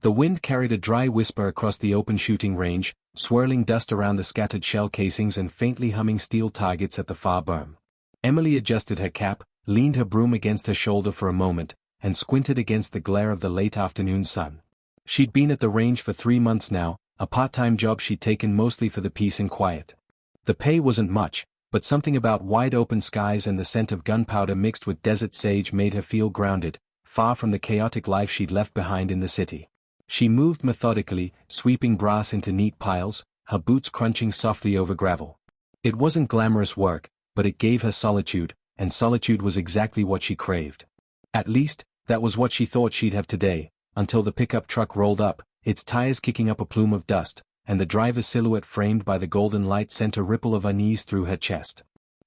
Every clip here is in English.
The wind carried a dry whisper across the open shooting range, swirling dust around the scattered shell casings and faintly humming steel targets at the far berm. Emily adjusted her cap, leaned her broom against her shoulder for a moment, and squinted against the glare of the late afternoon sun. She'd been at the range for 3 months now, a part-time job she'd taken mostly for the peace and quiet. The pay wasn't much, but something about wide open skies and the scent of gunpowder mixed with desert sage made her feel grounded, far from the chaotic life she'd left behind in the city. She moved methodically, sweeping brass into neat piles, her boots crunching softly over gravel. It wasn't glamorous work, but it gave her solitude, and solitude was exactly what she craved. At least, that was what she thought she'd have today, until the pickup truck rolled up, its tires kicking up a plume of dust, and the driver's silhouette framed by the golden light sent a ripple of unease through her chest.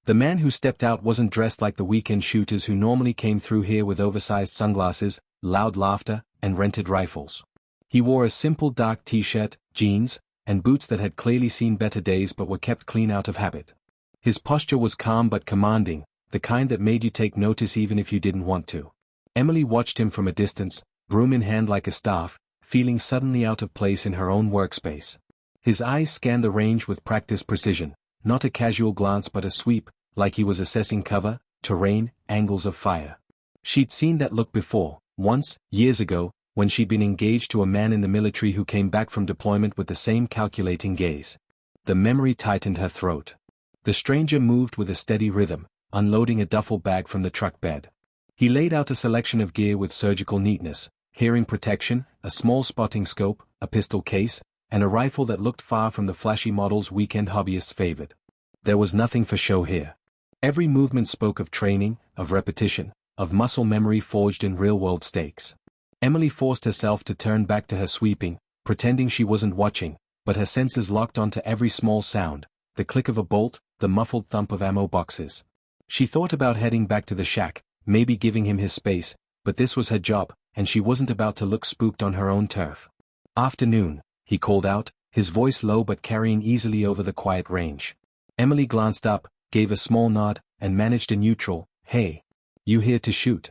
The man who stepped out wasn't dressed like the weekend shooters who normally came through here with oversized sunglasses, loud laughter, and rented rifles. He wore a simple dark t-shirt, jeans, and boots that had clearly seen better days but were kept clean out of habit. His posture was calm but commanding, the kind that made you take notice even if you didn't want to. Emily watched him from a distance, broom in hand like a staff, feeling suddenly out of place in her own workspace. His eyes scanned the range with practiced precision, not a casual glance but a sweep, like he was assessing cover, terrain, angles of fire. She'd seen that look before, once, years ago, when she'd been engaged to a man in the military who came back from deployment with the same calculating gaze. The memory tightened her throat. The stranger moved with a steady rhythm, unloading a duffel bag from the truck bed. He laid out a selection of gear with surgical neatness, hearing protection, a small spotting scope, a pistol case, and a rifle that looked far from the flashy models weekend hobbyists favored. There was nothing for show here. Every movement spoke of training, of repetition, of muscle memory forged in real-world stakes. Emily forced herself to turn back to her sweeping, pretending she wasn't watching, but her senses locked onto every small sound, the click of a bolt, the muffled thump of ammo boxes. She thought about heading back to the shack, maybe giving him his space, but this was her job, and she wasn't about to look spooked on her own turf. "Afternoon," he called out, his voice low but carrying easily over the quiet range. Emily glanced up, gave a small nod, and managed a neutral, "Hey. You here to shoot?"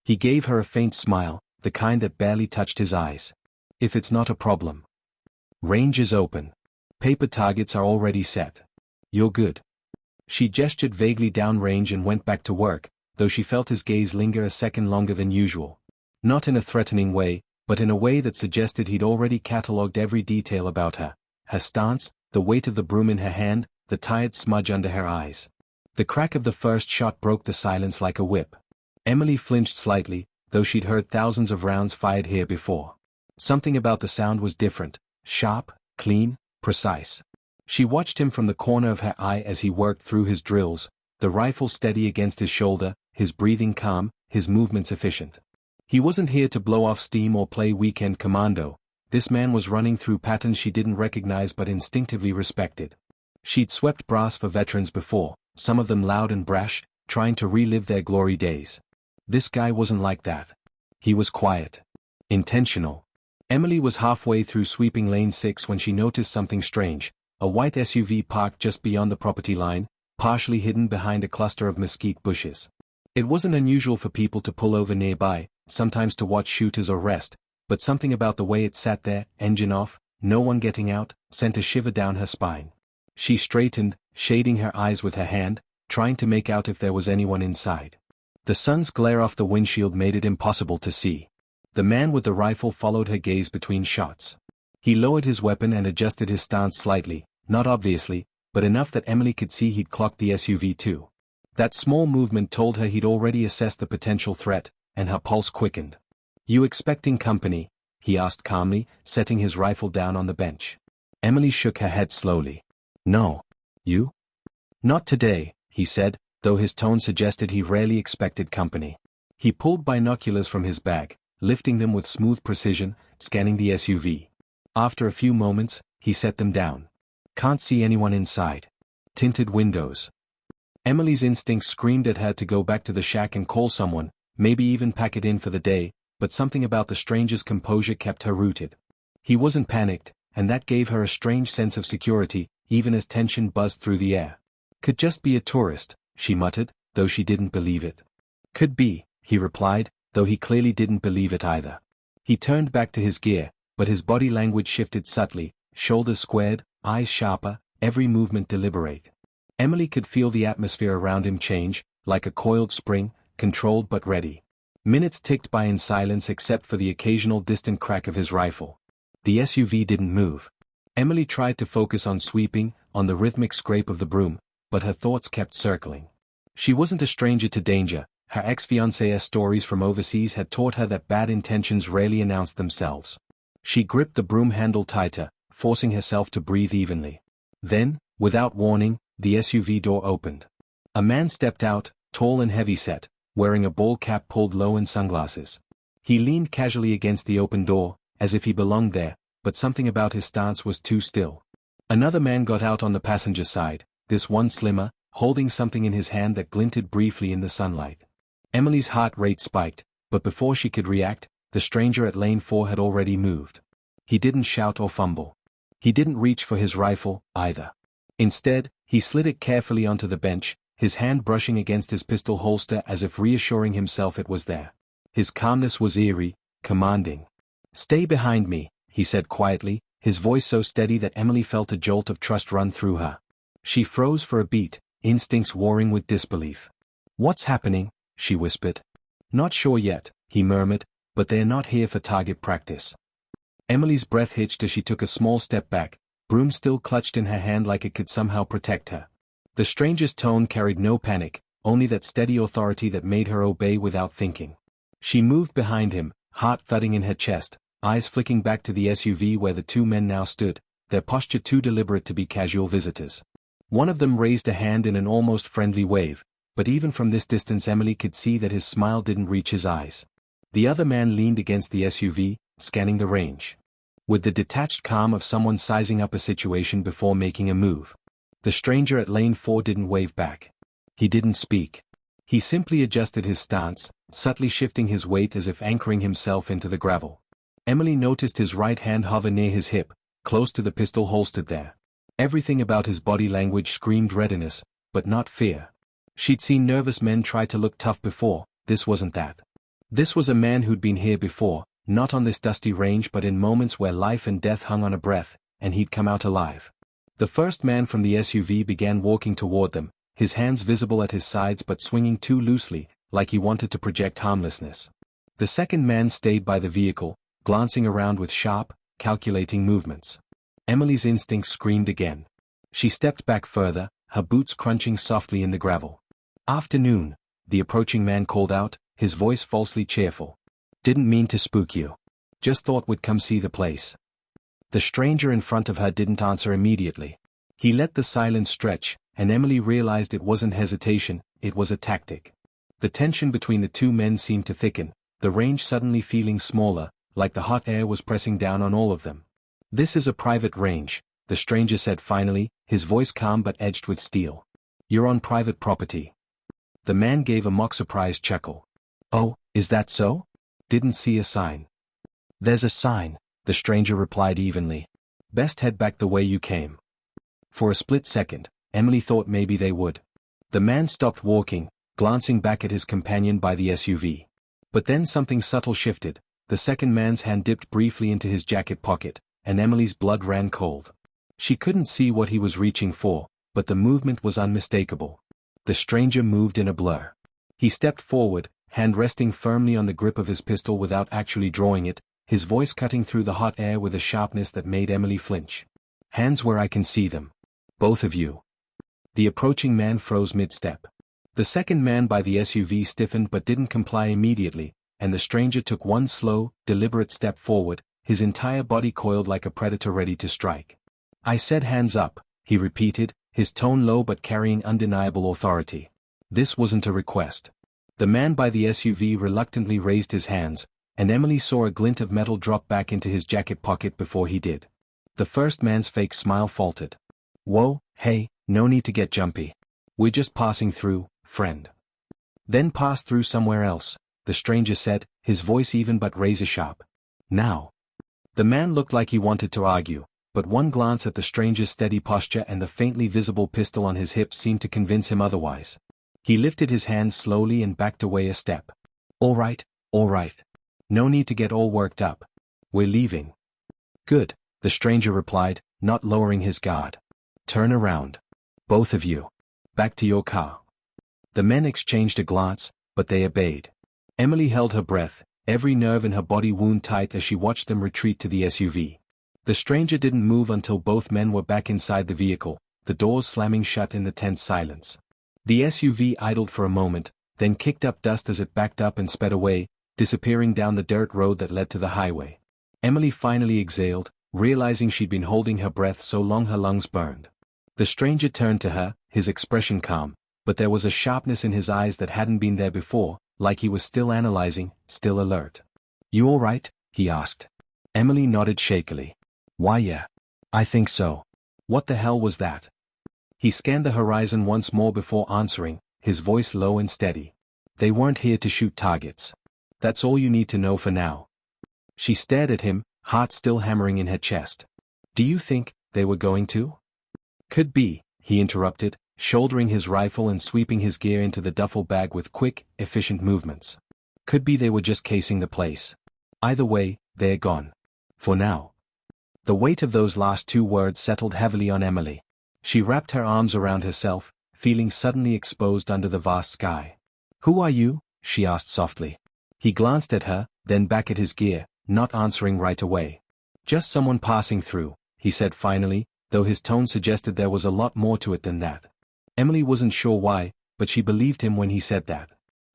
He gave her a faint smile, the kind that barely touched his eyes. "If it's not a problem. Range is open. Paper targets are already set. You're good." She gestured vaguely downrange and went back to work, though she felt his gaze linger a second longer than usual. Not in a threatening way, but in a way that suggested he'd already catalogued every detail about her. Her stance, the weight of the broom in her hand, the tired smudge under her eyes. The crack of the first shot broke the silence like a whip. Emily flinched slightly, though she'd heard thousands of rounds fired here before. Something about the sound was different, sharp, clean, precise. She watched him from the corner of her eye as he worked through his drills, the rifle steady against his shoulder, his breathing calm, his movements efficient. He wasn't here to blow off steam or play weekend commando. This man was running through patterns she didn't recognize but instinctively respected. She'd swept brass for veterans before, some of them loud and brash, trying to relive their glory days. This guy wasn't like that. He was quiet. Intentional. Emily was halfway through sweeping lane 6 when she noticed something strange, a white SUV parked just beyond the property line, partially hidden behind a cluster of mesquite bushes. It wasn't unusual for people to pull over nearby, sometimes to watch shooters or rest, but something about the way it sat there, engine off, no one getting out, sent a shiver down her spine. She straightened, shading her eyes with her hand, trying to make out if there was anyone inside. The sun's glare off the windshield made it impossible to see. The man with the rifle followed her gaze between shots. He lowered his weapon and adjusted his stance slightly, not obviously, but enough that Emily could see he'd clocked the SUV too. That small movement told her he'd already assessed the potential threat, and her pulse quickened. "You expecting company?" he asked calmly, setting his rifle down on the bench. Emily shook her head slowly. "No. You?" "Not today," he said, though his tone suggested he rarely expected company. He pulled binoculars from his bag, lifting them with smooth precision, scanning the SUV. After a few moments, he set them down. "Can't see anyone inside. Tinted windows." Emily's instincts screamed at her to go back to the shack and call someone, maybe even pack it in for the day, but something about the stranger's composure kept her rooted. He wasn't panicked, and that gave her a strange sense of security, even as tension buzzed through the air. "Could just be a tourist," she muttered, though she didn't believe it. "Could be," he replied, though he clearly didn't believe it either. He turned back to his gear, but his body language shifted subtly, shoulders squared, eyes sharper, every movement deliberate. Emily could feel the atmosphere around him change, like a coiled spring, controlled but ready. Minutes ticked by in silence except for the occasional distant crack of his rifle. The SUV didn't move. Emily tried to focus on sweeping, on the rhythmic scrape of the broom, but her thoughts kept circling. She wasn't a stranger to danger. Her ex-fiancé's stories from overseas had taught her that bad intentions rarely announced themselves. She gripped the broom handle tighter, forcing herself to breathe evenly. Then, without warning, the SUV door opened. A man stepped out, tall and heavy-set, wearing a ball cap pulled low and sunglasses. He leaned casually against the open door, as if he belonged there, but something about his stance was too still. Another man got out on the passenger side, this one slimmer, holding something in his hand that glinted briefly in the sunlight. Emily's heart rate spiked, but before she could react, the stranger at lane 4 had already moved. He didn't shout or fumble. He didn't reach for his rifle, either. Instead, he slid it carefully onto the bench, his hand brushing against his pistol holster as if reassuring himself it was there. His calmness was eerie, commanding. "Stay behind me," he said quietly, his voice so steady that Emily felt a jolt of trust run through her. She froze for a beat, instincts warring with disbelief. "What's happening?" she whispered. "Not sure yet," he murmured, "but they're not here for target practice." Emily's breath hitched as she took a small step back, broom still clutched in her hand like it could somehow protect her. The stranger's tone carried no panic, only that steady authority that made her obey without thinking. She moved behind him, heart thudding in her chest, eyes flicking back to the SUV where the two men now stood, their posture too deliberate to be casual visitors. One of them raised a hand in an almost friendly wave, but even from this distance Emily could see that his smile didn't reach his eyes. The other man leaned against the SUV, scanning the range. With the detached calm of someone sizing up a situation before making a move. The stranger at lane 4 didn't wave back. He didn't speak. He simply adjusted his stance, subtly shifting his weight as if anchoring himself into the gravel. Emily noticed his right hand hover near his hip, close to the pistol holstered there. Everything about his body language screamed readiness, but not fear. She'd seen nervous men try to look tough before, this wasn't that. This was a man who'd been here before, not on this dusty range but in moments where life and death hung on a breath, and he'd come out alive. The first man from the SUV began walking toward them, his hands visible at his sides but swinging too loosely, like he wanted to project harmlessness. The second man stayed by the vehicle, glancing around with sharp, calculating movements. Emily's instincts screamed again. She stepped back further, her boots crunching softly in the gravel. "Afternoon," the approaching man called out, his voice falsely cheerful. "Didn't mean to spook you. Just thought we'd come see the place." The stranger in front of her didn't answer immediately. He let the silence stretch, and Emily realized it wasn't hesitation, it was a tactic. The tension between the two men seemed to thicken, the range suddenly feeling smaller, like the hot air was pressing down on all of them. "This is a private range," the stranger said finally, his voice calm but edged with steel. "You're on private property." The man gave a mock-surprised chuckle. "Oh, is that so? Didn't see a sign." "There's a sign," the stranger replied evenly. "Best head back the way you came." For a split second, Emily thought maybe they would. The man stopped walking, glancing back at his companion by the SUV. But then something subtle shifted, the second man's hand dipped briefly into his jacket pocket, and Emily's blood ran cold. She couldn't see what he was reaching for, but the movement was unmistakable. The stranger moved in a blur. He stepped forward, hand resting firmly on the grip of his pistol without actually drawing it, his voice cutting through the hot air with a sharpness that made Emily flinch. "Hands where I can see them. Both of you." The approaching man froze mid-step. The second man by the SUV stiffened but didn't comply immediately, and the stranger took one slow, deliberate step forward, his entire body coiled like a predator ready to strike. "I said hands up," he repeated, his tone low but carrying undeniable authority. This wasn't a request. The man by the SUV reluctantly raised his hands, and Emily saw a glint of metal drop back into his jacket pocket before he did. The first man's fake smile faltered. "Whoa, hey, no need to get jumpy. We're just passing through, friend." "Then pass through somewhere else," the stranger said, his voice even but razor-sharp. "Now." The man looked like he wanted to argue, but one glance at the stranger's steady posture and the faintly visible pistol on his hip seemed to convince him otherwise. He lifted his hands slowly and backed away a step. All right. No need to get all worked up. We're leaving. Good, the stranger replied, not lowering his guard. Turn around. Both of you. Back to your car. The men exchanged a glance, but they obeyed. Emily held her breath, every nerve in her body wound tight as she watched them retreat to the SUV. The stranger didn't move until both men were back inside the vehicle, the doors slamming shut in the tense silence. The SUV idled for a moment, then kicked up dust as it backed up and sped away, disappearing down the dirt road that led to the highway. Emily finally exhaled, realizing she'd been holding her breath so long her lungs burned. The stranger turned to her, his expression calm, but there was a sharpness in his eyes that hadn't been there before, like he was still analyzing, still alert. You all right? He asked. Emily nodded shakily. Why yeah. I think so. What the hell was that? He scanned the horizon once more before answering, his voice low and steady. They weren't here to shoot targets. That's all you need to know for now. She stared at him, heart still hammering in her chest. Do you think they were going to? Could be, he interrupted, shouldering his rifle and sweeping his gear into the duffel bag with quick, efficient movements. Could be they were just casing the place. Either way, they're gone. For now. The weight of those last two words settled heavily on Emily. She wrapped her arms around herself, feeling suddenly exposed under the vast sky. Who are you? She asked softly. He glanced at her, then back at his gear, not answering right away. Just someone passing through, he said finally, though his tone suggested there was a lot more to it than that. Emily wasn't sure why, but she believed him when he said that.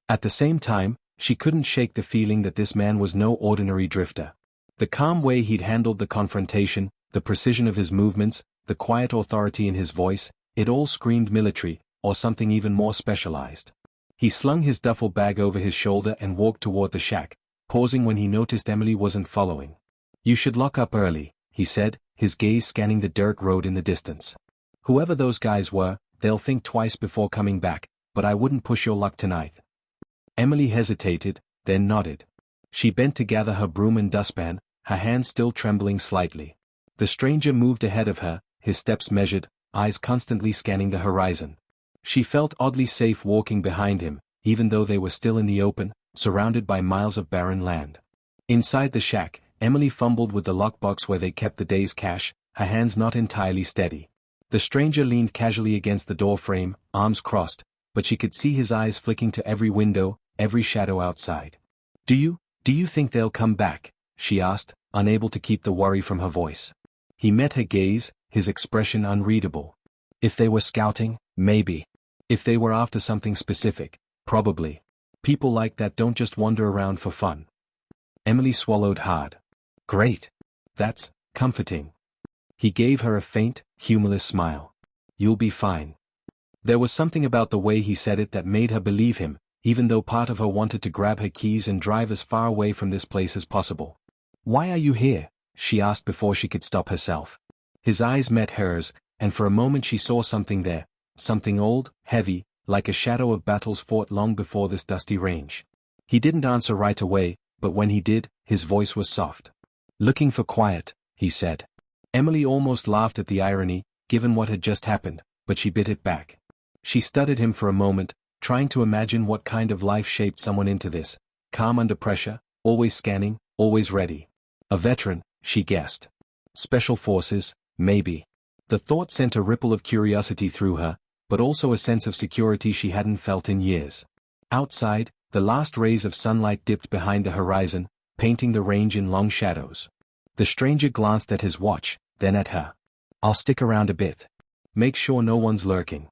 At the same time, she couldn't shake the feeling that this man was no ordinary drifter. The calm way he'd handled the confrontation, the precision of his movements, the quiet authority in his voice, it all screamed military, or something even more specialized. He slung his duffel bag over his shoulder and walked toward the shack, pausing when he noticed Emily wasn't following. You should lock up early, he said, his gaze scanning the dirt road in the distance. Whoever those guys were, they'll think twice before coming back, but I wouldn't push your luck tonight. Emily hesitated, then nodded. She bent to gather her broom and dustpan, her hands still trembling slightly. The stranger moved ahead of her, his steps measured, eyes constantly scanning the horizon. She felt oddly safe walking behind him, even though they were still in the open, surrounded by miles of barren land. Inside the shack, Emily fumbled with the lockbox where they kept the day's cash, her hands not entirely steady. The stranger leaned casually against the door frame, arms crossed, but she could see his eyes flicking to every window, every shadow outside. Do you think they'll come back? She asked, unable to keep the worry from her voice. He met her gaze, his expression unreadable. If they were scouting, maybe. If they were after something specific, probably. People like that don't just wander around for fun. Emily swallowed hard. Great. That's comforting. He gave her a faint, humorless smile. You'll be fine. There was something about the way he said it that made her believe him, even though part of her wanted to grab her keys and drive as far away from this place as possible. Why are you here? She asked before she could stop herself. His eyes met hers, and for a moment she saw something there, something old, heavy, like a shadow of battles fought long before this dusty range. He didn't answer right away, but when he did, his voice was soft. Looking for quiet, he said. Emily almost laughed at the irony, given what had just happened, but she bit it back. She studied him for a moment, trying to imagine what kind of life shaped someone into this. Calm under pressure, always scanning, always ready. A veteran, she guessed. Special forces, maybe. The thought sent a ripple of curiosity through her, but also a sense of security she hadn't felt in years. Outside, the last rays of sunlight dipped behind the horizon, painting the range in long shadows. The stranger glanced at his watch, then at her. I'll stick around a bit. Make sure no one's lurking.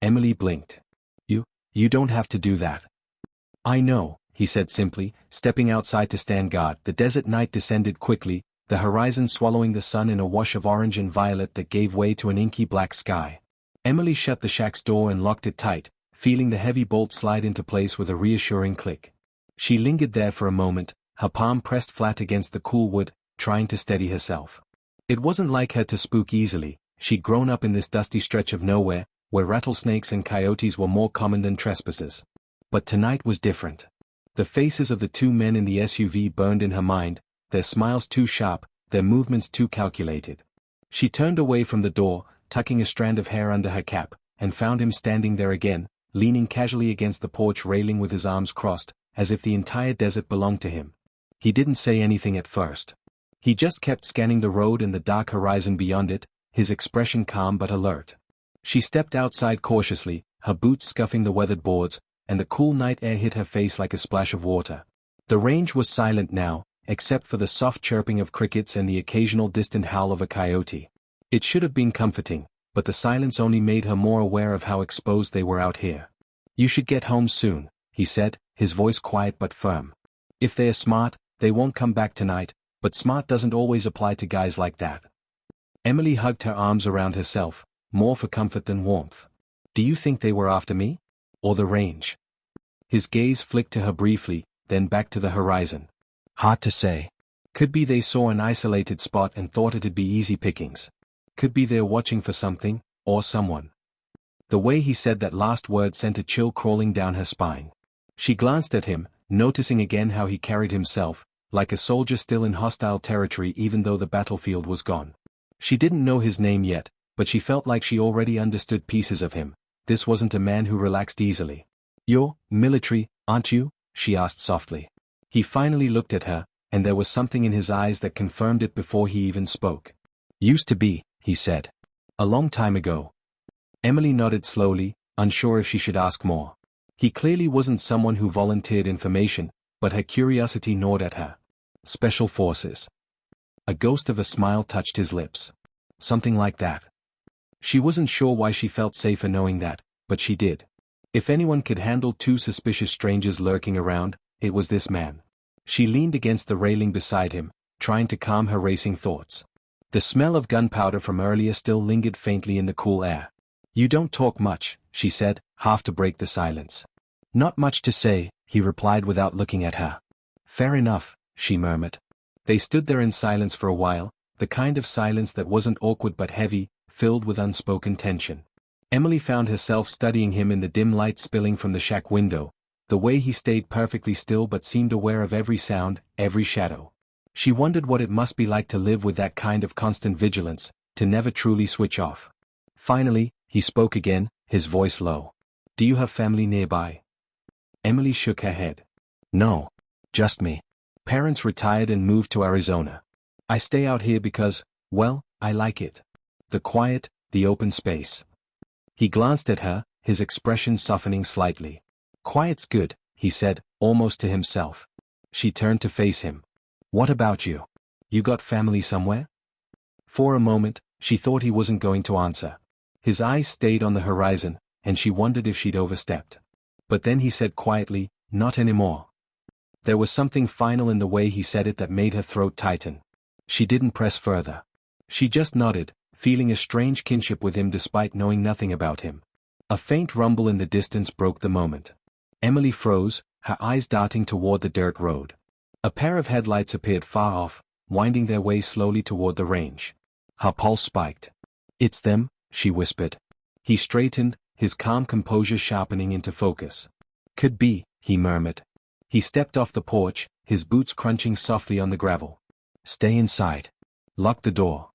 Emily blinked. You don't have to do that. I know, he said simply, stepping outside to stand guard. The desert night descended quickly, the horizon swallowing the sun in a wash of orange and violet that gave way to an inky black sky. Emily shut the shack's door and locked it tight, feeling the heavy bolt slide into place with a reassuring click. She lingered there for a moment, her palm pressed flat against the cool wood, trying to steady herself. It wasn't like her to spook easily. She'd grown up in this dusty stretch of nowhere, where rattlesnakes and coyotes were more common than trespassers. But tonight was different. The faces of the two men in the SUV burned in her mind, their smiles too sharp, their movements too calculated. She turned away from the door, tucking a strand of hair under her cap, and found him standing there again, leaning casually against the porch railing with his arms crossed, as if the entire desert belonged to him. He didn't say anything at first. He just kept scanning the road and the dark horizon beyond it, his expression calm but alert. She stepped outside cautiously, her boots scuffing the weathered boards, and the cool night air hit her face like a splash of water. The range was silent now, except for the soft chirping of crickets and the occasional distant howl of a coyote. It should have been comforting, but the silence only made her more aware of how exposed they were out here. "You should get home soon," he said, his voice quiet but firm. "If they're smart, they won't come back tonight, but smart doesn't always apply to guys like that." Emily hugged her arms around herself, more for comfort than warmth. "Do you think they were after me? Or the range?" His gaze flicked to her briefly, then back to the horizon. "Hard to say. Could be they saw an isolated spot and thought it'd be easy pickings. Could be they're watching for something, or someone." The way he said that last word sent a chill crawling down her spine. She glanced at him, noticing again how he carried himself, like a soldier still in hostile territory even though the battlefield was gone. She didn't know his name yet, but she felt like she already understood pieces of him. This wasn't a man who relaxed easily. "You're military, aren't you?" she asked softly. He finally looked at her, and there was something in his eyes that confirmed it before he even spoke. "Used to be," he said. "A long time ago." Emily nodded slowly, unsure if she should ask more. He clearly wasn't someone who volunteered information, but her curiosity gnawed at her. "Special Forces." A ghost of a smile touched his lips. "Something like that." She wasn't sure why she felt safer knowing that, but she did. If anyone could handle two suspicious strangers lurking around, it was this man. She leaned against the railing beside him, trying to calm her racing thoughts. The smell of gunpowder from earlier still lingered faintly in the cool air. "You don't talk much," she said, half to break the silence. "Not much to say," he replied without looking at her. "Fair enough," she murmured. They stood there in silence for a while, the kind of silence that wasn't awkward but heavy, filled with unspoken tension. Emily found herself studying him in the dim light spilling from the shack window, the way he stayed perfectly still but seemed aware of every sound, every shadow. She wondered what it must be like to live with that kind of constant vigilance, to never truly switch off. Finally, he spoke again, his voice low. "Do you have family nearby?" Emily shook her head. "No. Just me. Parents retired and moved to Arizona. I stay out here because, well, I like it. The quiet, the open space." He glanced at her, his expression softening slightly. "Quiet's good," he said, almost to himself. She turned to face him. "What about you? You got family somewhere?" For a moment, she thought he wasn't going to answer. His eyes stayed on the horizon, and she wondered if she'd overstepped. But then he said quietly, "Not anymore." There was something final in the way he said it that made her throat tighten. She didn't press further. She just nodded, feeling a strange kinship with him despite knowing nothing about him. A faint rumble in the distance broke the moment. Emily froze, her eyes darting toward the dirt road. A pair of headlights appeared far off, winding their way slowly toward the range. Her pulse spiked. "It's them," she whispered. He straightened, his calm composure sharpening into focus. "Could be," he murmured. He stepped off the porch, his boots crunching softly on the gravel. "Stay inside. Lock the door."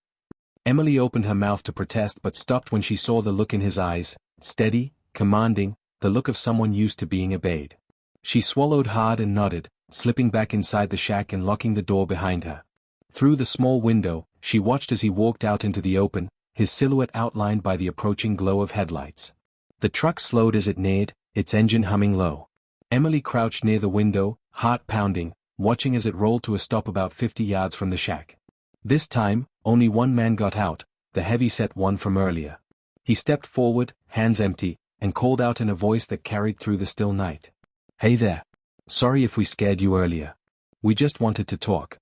Emily opened her mouth to protest but stopped when she saw the look in his eyes, steady, commanding, the look of someone used to being obeyed. She swallowed hard and nodded, slipping back inside the shack and locking the door behind her. Through the small window, she watched as he walked out into the open, his silhouette outlined by the approaching glow of headlights. The truck slowed as it neared, its engine humming low. Emily crouched near the window, heart pounding, watching as it rolled to a stop about 50 yards from the shack. This time, only one man got out, the heavy-set one from earlier. He stepped forward, hands empty, and called out in a voice that carried through the still night. "Hey there. Sorry if we scared you earlier. We just wanted to talk."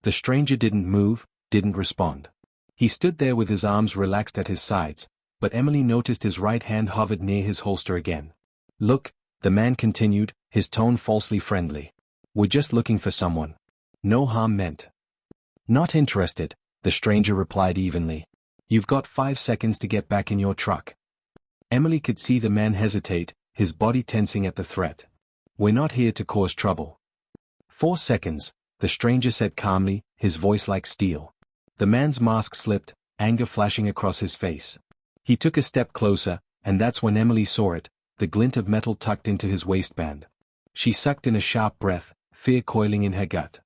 The stranger didn't move, didn't respond. He stood there with his arms relaxed at his sides, but Emily noticed his right hand hovered near his holster again. "Look," the man continued, his tone falsely friendly. "We're just looking for someone. No harm meant." "Not interested," the stranger replied evenly. "You've got 5 seconds to get back in your truck." Emily could see the man hesitate, his body tensing at the threat. "We're not here to cause trouble." 4 seconds, the stranger said calmly, his voice like steel. The man's mask slipped, anger flashing across his face. He took a step closer, and that's when Emily saw it, the glint of metal tucked into his waistband. She sucked in a sharp breath, fear coiling in her gut.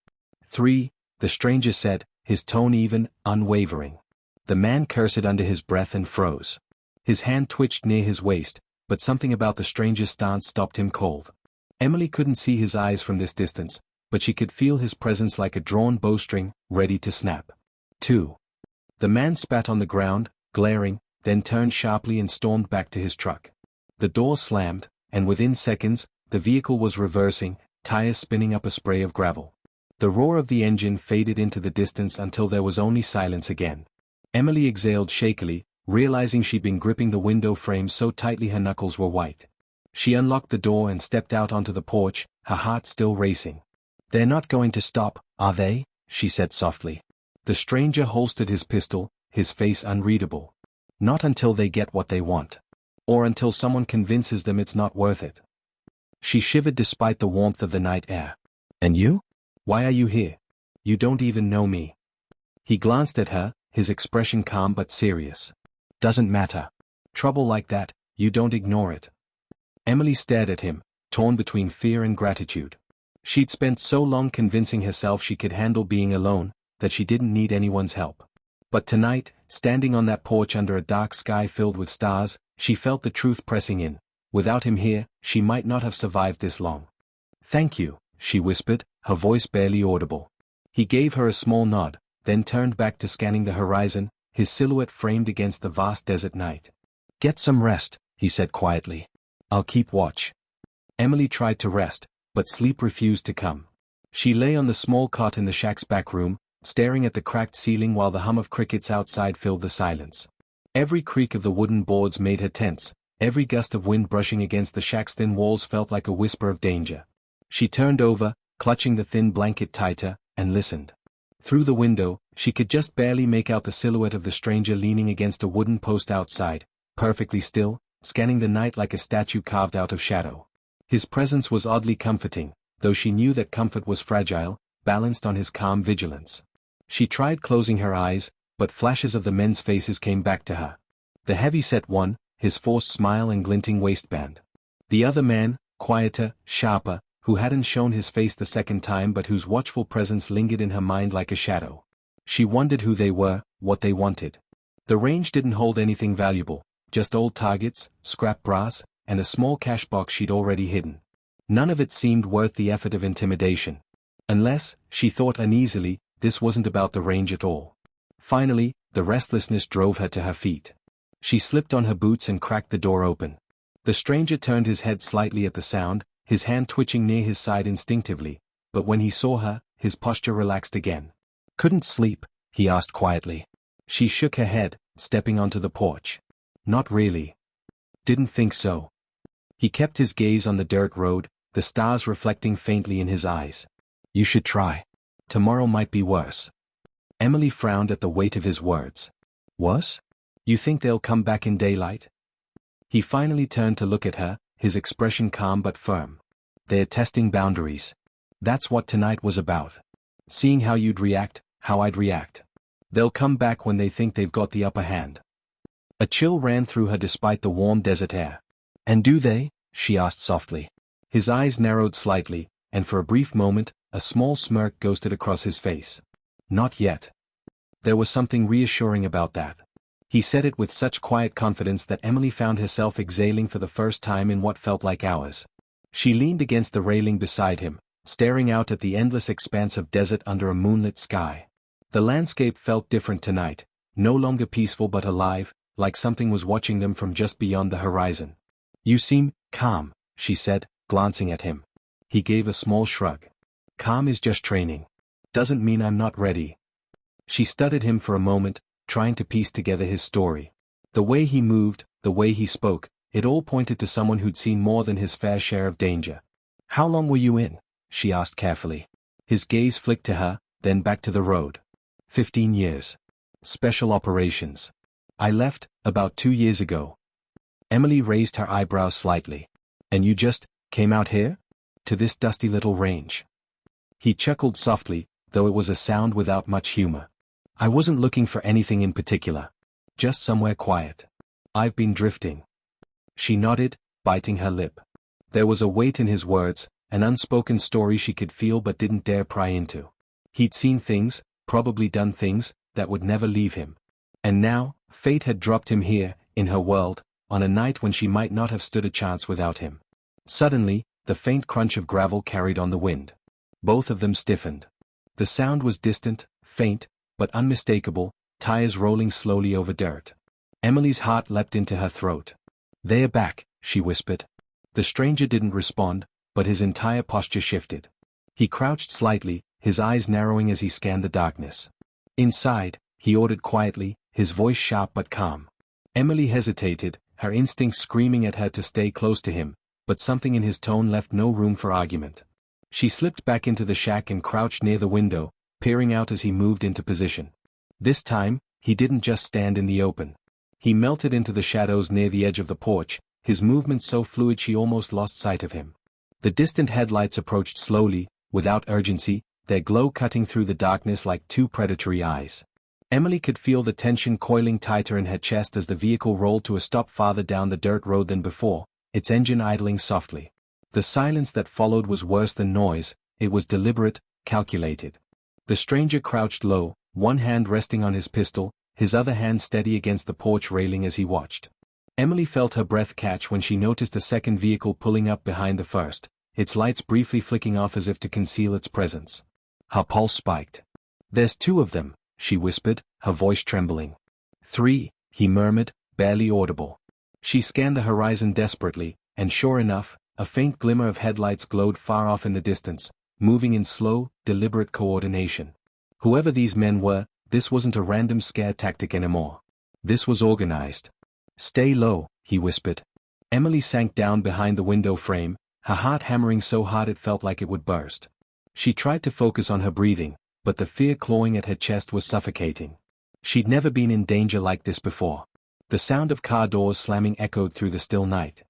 3, the stranger said, his tone even, unwavering. The man cursed under his breath and froze. His hand twitched near his waist, but something about the stranger's stance stopped him cold. Emily couldn't see his eyes from this distance, but she could feel his presence like a drawn bowstring, ready to snap. 2. The man spat on the ground, glaring, then turned sharply and stormed back to his truck. The door slammed, and within seconds, the vehicle was reversing, tires spinning up a spray of gravel. The roar of the engine faded into the distance until there was only silence again. Emily exhaled shakily, realizing she'd been gripping the window frame so tightly her knuckles were white. She unlocked the door and stepped out onto the porch, her heart still racing. "They're not going to stop, are they?" she said softly. The stranger holstered his pistol, his face unreadable. "Not until they get what they want. Or until someone convinces them it's not worth it." She shivered despite the warmth of the night air. "And you? Why are you here? You don't even know me." He glanced at her, his expression calm but serious. "Doesn't matter. Trouble like that, you don't ignore it." Emily stared at him, torn between fear and gratitude. She'd spent so long convincing herself she could handle being alone, that she didn't need anyone's help. But tonight, standing on that porch under a dark sky filled with stars, she felt the truth pressing in. Without him here, she might not have survived this long. "Thank you," she whispered, her voice barely audible. He gave her a small nod, then turned back to scanning the horizon, his silhouette framed against the vast desert night. "Get some rest," he said quietly. "I'll keep watch." Emily tried to rest, but sleep refused to come. She lay on the small cot in the shack's back room, staring at the cracked ceiling while the hum of crickets outside filled the silence. Every creak of the wooden boards made her tense, every gust of wind brushing against the shack's thin walls felt like a whisper of danger. She turned over, clutching the thin blanket tighter, and listened. Through the window, she could just barely make out the silhouette of the stranger leaning against a wooden post outside, perfectly still, scanning the night like a statue carved out of shadow. His presence was oddly comforting, though she knew that comfort was fragile, balanced on his calm vigilance. She tried closing her eyes, but flashes of the men's faces came back to her. The heavy-set one, his forced smile and glinting waistband. The other man, quieter, sharper, who hadn't shown his face the second time but whose watchful presence lingered in her mind like a shadow. She wondered who they were, what they wanted. The range didn't hold anything valuable, just old targets, scrap brass, and a small cash box she'd already hidden. None of it seemed worth the effort of intimidation. Unless, she thought uneasily, this wasn't about the range at all. Finally, the restlessness drove her to her feet. She slipped on her boots and cracked the door open. The stranger turned his head slightly at the sound, his hand twitching near his side instinctively, but when he saw her, his posture relaxed again. "Couldn't sleep?" he asked quietly. She shook her head, stepping onto the porch. "Not really. Didn't think so." He kept his gaze on the dirt road, the stars reflecting faintly in his eyes. "You should try. Tomorrow might be worse." Emily frowned at the weight of his words. "Worse? You think they'll come back in daylight?" He finally turned to look at her, his expression calm but firm. "They're testing boundaries. That's what tonight was about. Seeing how you'd react, how I'd react. They'll come back when they think they've got the upper hand." A chill ran through her despite the warm desert air. "And do they?" she asked softly. His eyes narrowed slightly, and for a brief moment, a small smirk ghosted across his face. "Not yet." There was something reassuring about that. He said it with such quiet confidence that Emily found herself exhaling for the first time in what felt like hours. She leaned against the railing beside him, staring out at the endless expanse of desert under a moonlit sky. The landscape felt different tonight, no longer peaceful but alive, like something was watching them from just beyond the horizon. "You seem calm," she said, glancing at him. He gave a small shrug. "Calm is just training. Doesn't mean I'm not ready." She studied him for a moment, trying to piece together his story. The way he moved, the way he spoke, it all pointed to someone who'd seen more than his fair share of danger. "How long were you in?" she asked carefully. His gaze flicked to her, then back to the road. 15 years. Special operations. I left, about 2 years ago." Emily raised her eyebrows slightly. "And you just came out here? To this dusty little range?" He chuckled softly, though it was a sound without much humor. "I wasn't looking for anything in particular. Just somewhere quiet. I've been drifting." She nodded, biting her lip. There was a weight in his words, an unspoken story she could feel but didn't dare pry into. He'd seen things, probably done things, that would never leave him. And now, fate had dropped him here, in her world, on a night when she might not have stood a chance without him. Suddenly, the faint crunch of gravel carried on the wind. Both of them stiffened. The sound was distant, faint, but unmistakable, tires rolling slowly over dirt. Emily's heart leapt into her throat. "They're back," she whispered. The stranger didn't respond, but his entire posture shifted. He crouched slightly, his eyes narrowing as he scanned the darkness. "Inside," he ordered quietly, his voice sharp but calm. Emily hesitated, her instincts screaming at her to stay close to him, but something in his tone left no room for argument. She slipped back into the shack and crouched near the window, peering out as he moved into position. This time, he didn't just stand in the open. He melted into the shadows near the edge of the porch, his movements so fluid she almost lost sight of him. The distant headlights approached slowly, without urgency, their glow cutting through the darkness like two predatory eyes. Emily could feel the tension coiling tighter in her chest as the vehicle rolled to a stop farther down the dirt road than before, its engine idling softly. The silence that followed was worse than noise, it was deliberate, calculated. The stranger crouched low, one hand resting on his pistol, his other hand steady against the porch railing as he watched. Emily felt her breath catch when she noticed a second vehicle pulling up behind the first, its lights briefly flicking off as if to conceal its presence. Her pulse spiked. "There's two of them," she whispered, her voice trembling. "Three," he murmured, barely audible. She scanned the horizon desperately, and sure enough, a faint glimmer of headlights glowed far off in the distance, moving in slow, deliberate coordination. Whoever these men were, this wasn't a random scare tactic anymore. This was organized. "Stay low," he whispered. Emily sank down behind the window frame, her heart hammering so hard it felt like it would burst. She tried to focus on her breathing, but the fear clawing at her chest was suffocating. She'd never been in danger like this before. The sound of car doors slamming echoed through the still night.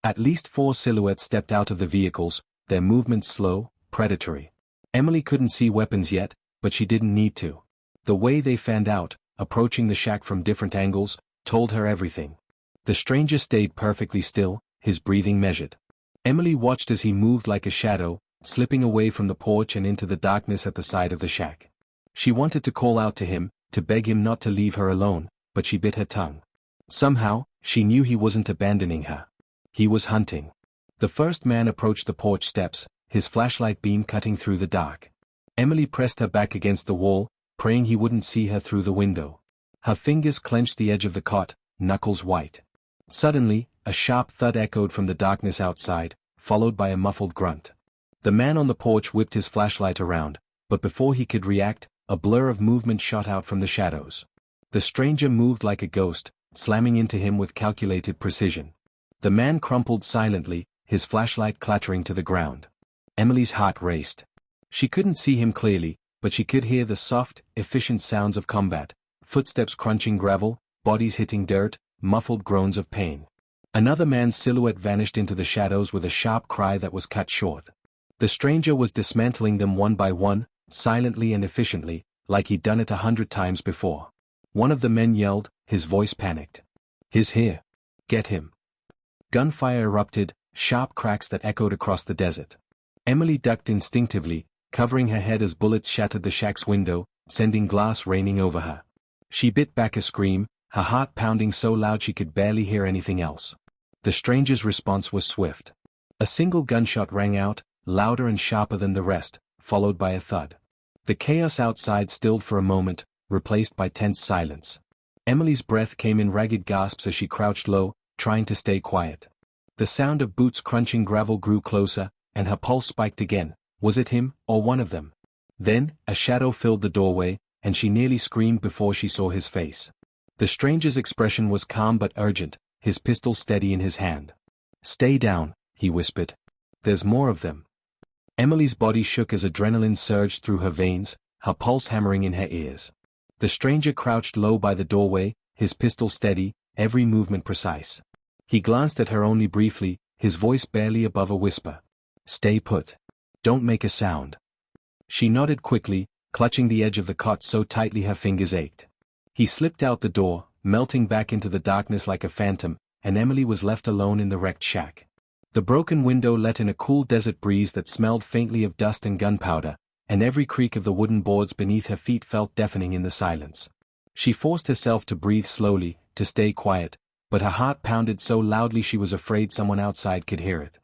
At least 4 silhouettes stepped out of the vehicles, their movements slow, predatory. Emily couldn't see weapons yet, but she didn't need to. The way they fanned out, approaching the shack from different angles, told her everything. The stranger stayed perfectly still, his breathing measured. Emily watched as he moved like a shadow, slipping away from the porch and into the darkness at the side of the shack. She wanted to call out to him, to beg him not to leave her alone, but she bit her tongue. Somehow, she knew he wasn't abandoning her. He was hunting. The first man approached the porch steps, his flashlight beam cutting through the dark. Emily pressed her back against the wall, praying he wouldn't see her through the window. Her fingers clenched the edge of the cot, knuckles white. Suddenly, a sharp thud echoed from the darkness outside, followed by a muffled grunt. The man on the porch whipped his flashlight around, but before he could react, a blur of movement shot out from the shadows. The stranger moved like a ghost, slamming into him with calculated precision. The man crumpled silently, his flashlight clattering to the ground. Emily's heart raced. She couldn't see him clearly, but she could hear the soft, efficient sounds of combat, footsteps crunching gravel, bodies hitting dirt, muffled groans of pain. Another man's silhouette vanished into the shadows with a sharp cry that was cut short. The stranger was dismantling them one by one, silently and efficiently, like he'd done it 100 times before. One of the men yelled, his voice panicked. "He's here. Get him." Gunfire erupted, sharp cracks that echoed across the desert. Emily ducked instinctively, covering her head as bullets shattered the shack's window, sending glass raining over her. She bit back a scream, her heart pounding so loud she could barely hear anything else. The stranger's response was swift. A single gunshot rang out, louder and sharper than the rest, followed by a thud. The chaos outside stilled for a moment, replaced by tense silence. Emily's breath came in ragged gasps as she crouched low, trying to stay quiet. The sound of boots crunching gravel grew closer, and her pulse spiked again. Was it him, or one of them? Then, a shadow filled the doorway, and she nearly screamed before she saw his face. The stranger's expression was calm but urgent, his pistol steady in his hand. "Stay down," he whispered. "There's more of them." Emily's body shook as adrenaline surged through her veins, her pulse hammering in her ears. The stranger crouched low by the doorway, his pistol steady, every movement precise. He glanced at her only briefly, his voice barely above a whisper. "Stay put. Don't make a sound." She nodded quickly, clutching the edge of the cot so tightly her fingers ached. He slipped out the door, melting back into the darkness like a phantom, and Emily was left alone in the wrecked shack. The broken window let in a cool desert breeze that smelled faintly of dust and gunpowder, and every creak of the wooden boards beneath her feet felt deafening in the silence. She forced herself to breathe slowly, to stay quiet, but her heart pounded so loudly she was afraid someone outside could hear it.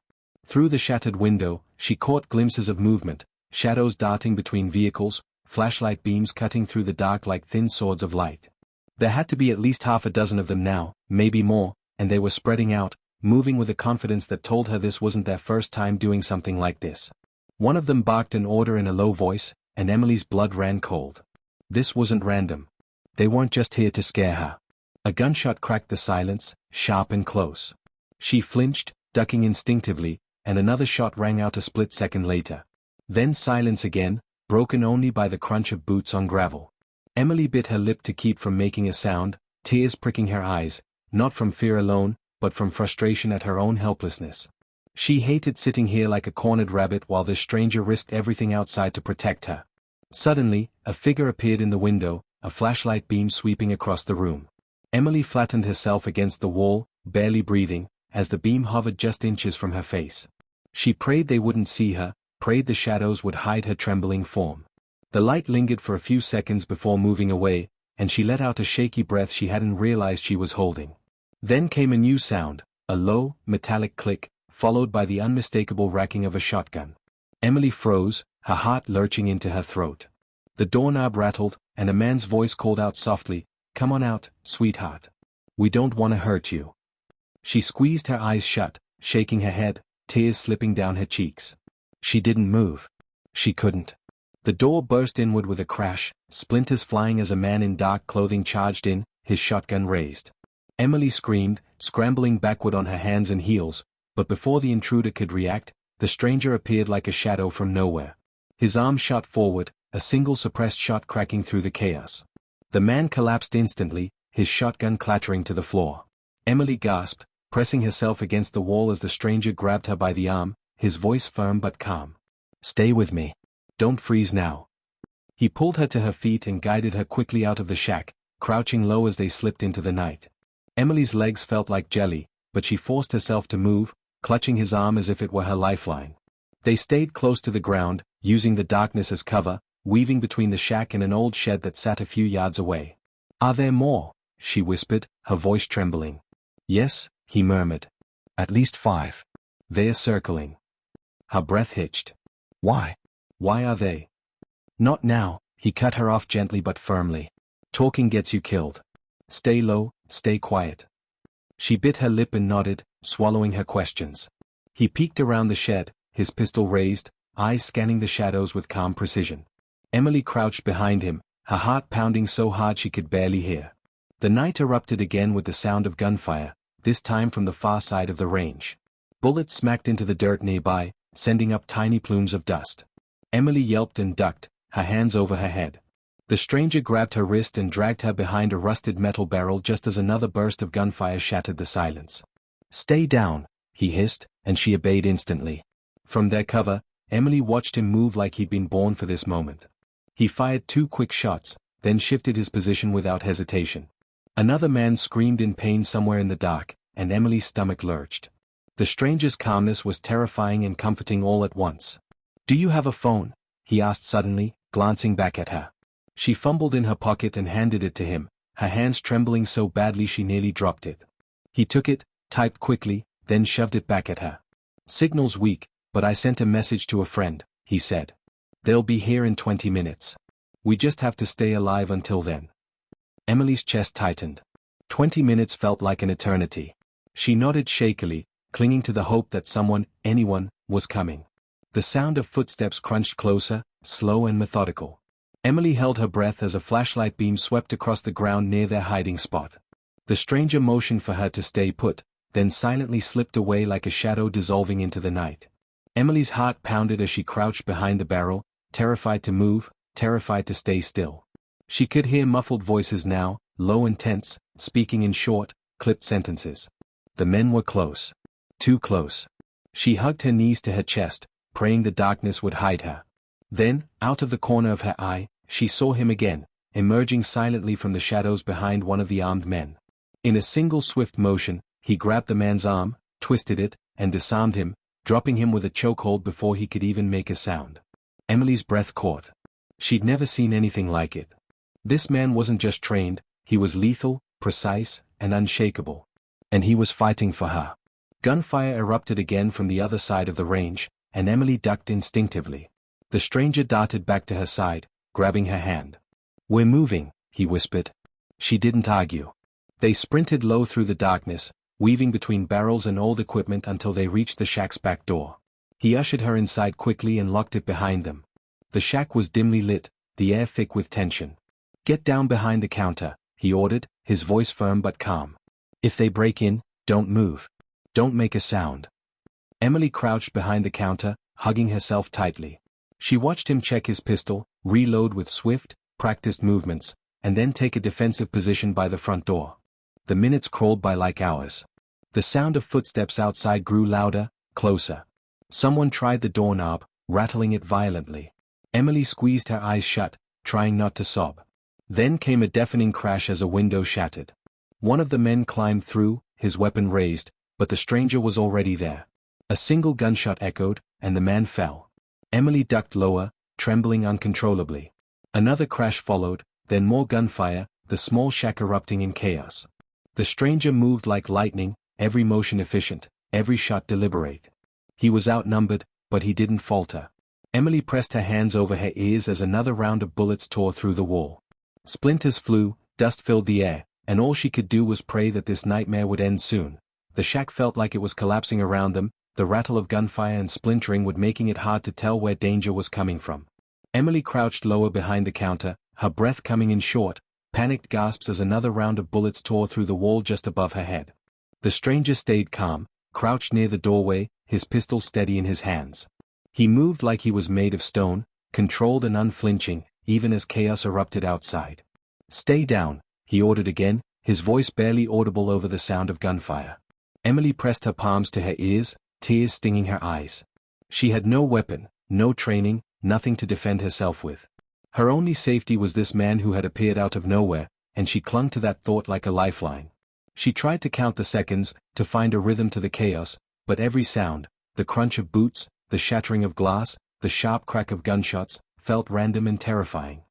Through the shattered window, she caught glimpses of movement, shadows darting between vehicles, flashlight beams cutting through the dark like thin swords of light. There had to be at least half a dozen of them now, maybe more, and they were spreading out, moving with a confidence that told her this wasn't their first time doing something like this. One of them barked an order in a low voice, and Emily's blood ran cold. This wasn't random. They weren't just here to scare her. A gunshot cracked the silence, sharp and close. She flinched, ducking instinctively, and another shot rang out a split second later. Then silence again, broken only by the crunch of boots on gravel. Emily bit her lip to keep from making a sound, tears pricking her eyes, not from fear alone, but from frustration at her own helplessness. She hated sitting here like a cornered rabbit while this stranger risked everything outside to protect her. Suddenly, a figure appeared in the window, a flashlight beam sweeping across the room. Emily flattened herself against the wall, barely breathing, as the beam hovered just inches from her face. She prayed they wouldn't see her, prayed the shadows would hide her trembling form. The light lingered for a few seconds before moving away, and she let out a shaky breath she hadn't realized she was holding. Then came a new sound, a low, metallic click, followed by the unmistakable racking of a shotgun. Emily froze, her heart lurching into her throat. The doorknob rattled, and a man's voice called out softly, "Come on out, sweetheart. We don't want to hurt you." She squeezed her eyes shut, shaking her head, tears slipping down her cheeks. She didn't move. She couldn't. The door burst inward with a crash, splinters flying as a man in dark clothing charged in, his shotgun raised. Emily screamed, scrambling backward on her hands and heels, but before the intruder could react, the stranger appeared like a shadow from nowhere. His arm shot forward, a single suppressed shot cracking through the chaos. The man collapsed instantly, his shotgun clattering to the floor. Emily gasped, pressing herself against the wall as the stranger grabbed her by the arm, his voice firm but calm. "Stay with me. Don't freeze now." He pulled her to her feet and guided her quickly out of the shack, crouching low as they slipped into the night. Emily's legs felt like jelly, but she forced herself to move, clutching his arm as if it were her lifeline. They stayed close to the ground, using the darkness as cover, weaving between the shack and an old shed that sat a few yards away. "Are there more?" she whispered, her voice trembling. "Yes," he murmured. "At least 5. They're circling." Her breath hitched. "Why? Why are they?" "Not now," he cut her off gently but firmly. "Talking gets you killed. Stay low, stay quiet." She bit her lip and nodded, swallowing her questions. He peeked around the shed, his pistol raised, eyes scanning the shadows with calm precision. Emily crouched behind him, her heart pounding so hard she could barely hear. The night erupted again with the sound of gunfire, this time from the far side of the range. Bullets smacked into the dirt nearby, sending up tiny plumes of dust. Emily yelped and ducked, her hands over her head. The stranger grabbed her wrist and dragged her behind a rusted metal barrel just as another burst of gunfire shattered the silence. "Stay down," he hissed, and she obeyed instantly. From their cover, Emily watched him move like he'd been born for this moment. He fired 2 quick shots, then shifted his position without hesitation. Another man screamed in pain somewhere in the dark, and Emily's stomach lurched. The stranger's calmness was terrifying and comforting all at once. "Do you have a phone?" he asked suddenly, glancing back at her. She fumbled in her pocket and handed it to him, her hands trembling so badly she nearly dropped it. He took it, typed quickly, then shoved it back at her. "Signal's weak, but I sent a message to a friend," he said. "They'll be here in 20 minutes. We just have to stay alive until then." Emily's chest tightened. 20 minutes felt like an eternity. She nodded shakily, clinging to the hope that someone, anyone, was coming. The sound of footsteps crunched closer, slow and methodical. Emily held her breath as a flashlight beam swept across the ground near their hiding spot. The stranger motioned for her to stay put, then silently slipped away like a shadow dissolving into the night. Emily's heart pounded as she crouched behind the barrel, terrified to move, terrified to stay still. She could hear muffled voices now, low and tense, speaking in short, clipped sentences. The men were close. Too close. She hugged her knees to her chest, praying the darkness would hide her. Then, out of the corner of her eye, she saw him again, emerging silently from the shadows behind one of the armed men. In a single swift motion, he grabbed the man's arm, twisted it, and disarmed him, dropping him with a chokehold before he could even make a sound. Emily's breath caught. She'd never seen anything like it. This man wasn't just trained, he was lethal, precise, and unshakable. And he was fighting for her. Gunfire erupted again from the other side of the range, and Emily ducked instinctively. The stranger darted back to her side, grabbing her hand. "We're moving," he whispered. She didn't argue. They sprinted low through the darkness, weaving between barrels and old equipment until they reached the shack's back door. He ushered her inside quickly and locked it behind them. The shack was dimly lit, the air thick with tension. "Get down behind the counter," he ordered, his voice firm but calm. "If they break in, don't move. Don't make a sound." Emily crouched behind the counter, hugging herself tightly. She watched him check his pistol, reload with swift, practiced movements, and then take a defensive position by the front door. The minutes crawled by like hours. The sound of footsteps outside grew louder, closer. Someone tried the doorknob, rattling it violently. Emily squeezed her eyes shut, trying not to sob. Then came a deafening crash as a window shattered. One of the men climbed through, his weapon raised, but the stranger was already there. A single gunshot echoed, and the man fell. Emily ducked lower, trembling uncontrollably. Another crash followed, then more gunfire, the small shack erupting in chaos. The stranger moved like lightning, every motion efficient, every shot deliberate. He was outnumbered, but he didn't falter. Emily pressed her hands over her ears as another round of bullets tore through the wall. Splinters flew, dust filled the air, and all she could do was pray that this nightmare would end soon. The shack felt like it was collapsing around them, the rattle of gunfire and splintering would making it hard to tell where danger was coming from. Emily crouched lower behind the counter, her breath coming in short, panicked gasps as another round of bullets tore through the wall just above her head. The stranger stayed calm, crouched near the doorway, his pistol steady in his hands. He moved like he was made of stone, controlled and unflinching, even as chaos erupted outside. "Stay down," he ordered again, his voice barely audible over the sound of gunfire. Emily pressed her palms to her ears, tears stinging her eyes. She had no weapon, no training, nothing to defend herself with. Her only safety was this man who had appeared out of nowhere, and she clung to that thought like a lifeline. She tried to count the seconds, to find a rhythm to the chaos, but every sound, the crunch of boots, the shattering of glass, the sharp crack of gunshots, felt random and terrifying.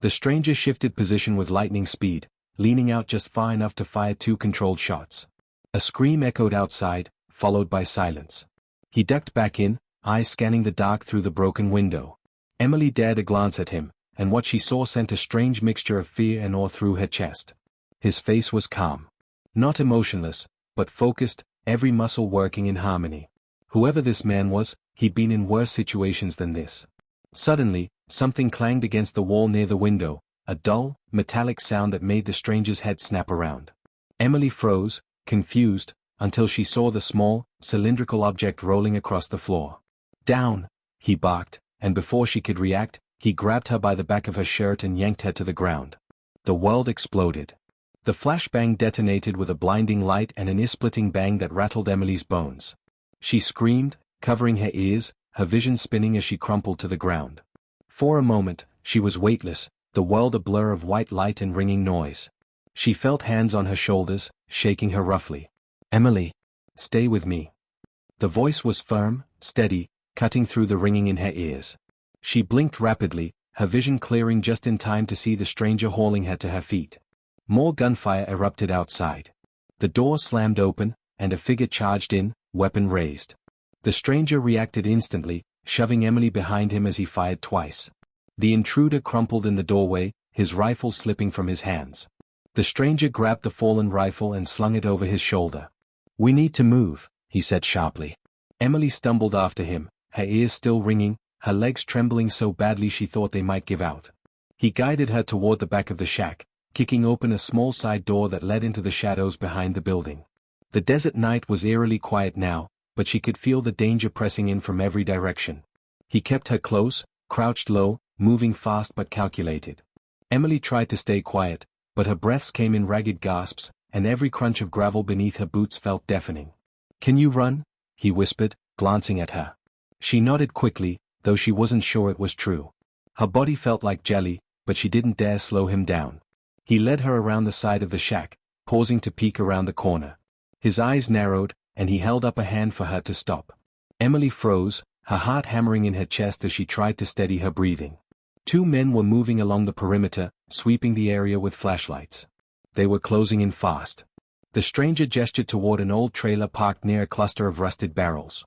The stranger shifted position with lightning speed, leaning out just far enough to fire 2 controlled shots. A scream echoed outside, followed by silence. He ducked back in, eyes scanning the dark through the broken window. Emily dared a glance at him, and what she saw sent a strange mixture of fear and awe through her chest. His face was calm. Not emotionless, but focused, every muscle working in harmony. Whoever this man was, he'd been in worse situations than this. Suddenly, something clanged against the wall near the window, a dull, metallic sound that made the stranger's head snap around. Emily froze, confused, until she saw the small, cylindrical object rolling across the floor. "Down!" he barked, and before she could react, he grabbed her by the back of her shirt and yanked her to the ground. The world exploded. The flashbang detonated with a blinding light and an ear-splitting bang that rattled Emily's bones. She screamed, covering her ears, her vision spinning as she crumpled to the ground. For a moment, she was weightless, the world a blur of white light and ringing noise. She felt hands on her shoulders, shaking her roughly. "Emily, stay with me." The voice was firm, steady, cutting through the ringing in her ears. She blinked rapidly, her vision clearing just in time to see the stranger hauling her to her feet. More gunfire erupted outside. The door slammed open, and a figure charged in, weapon raised. The stranger reacted instantly, shoving Emily behind him as he fired twice. The intruder crumpled in the doorway, his rifle slipping from his hands. The stranger grabbed the fallen rifle and slung it over his shoulder. "We need to move," he said sharply. Emily stumbled after him, her ears still ringing, her legs trembling so badly she thought they might give out. He guided her toward the back of the shack, kicking open a small side door that led into the shadows behind the building. The desert night was eerily quiet now, but she could feel the danger pressing in from every direction. He kept her close, crouched low, moving fast but calculated. Emily tried to stay quiet, but her breaths came in ragged gasps, and every crunch of gravel beneath her boots felt deafening. "Can you run?" he whispered, glancing at her. She nodded quickly, though she wasn't sure it was true. Her body felt like jelly, but she didn't dare slow him down. He led her around the side of the shack, pausing to peek around the corner. His eyes narrowed, and he held up a hand for her to stop. Emily froze, her heart hammering in her chest as she tried to steady her breathing. 2 men were moving along the perimeter, sweeping the area with flashlights. They were closing in fast. The stranger gestured toward an old trailer parked near a cluster of rusted barrels.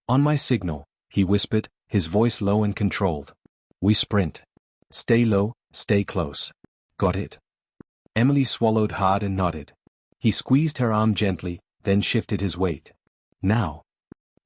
"On my signal," he whispered, his voice low and controlled. "We sprint. Stay low, stay close. Got it?" Emily swallowed hard and nodded. He squeezed her arm gently, then shifted his weight. "Now."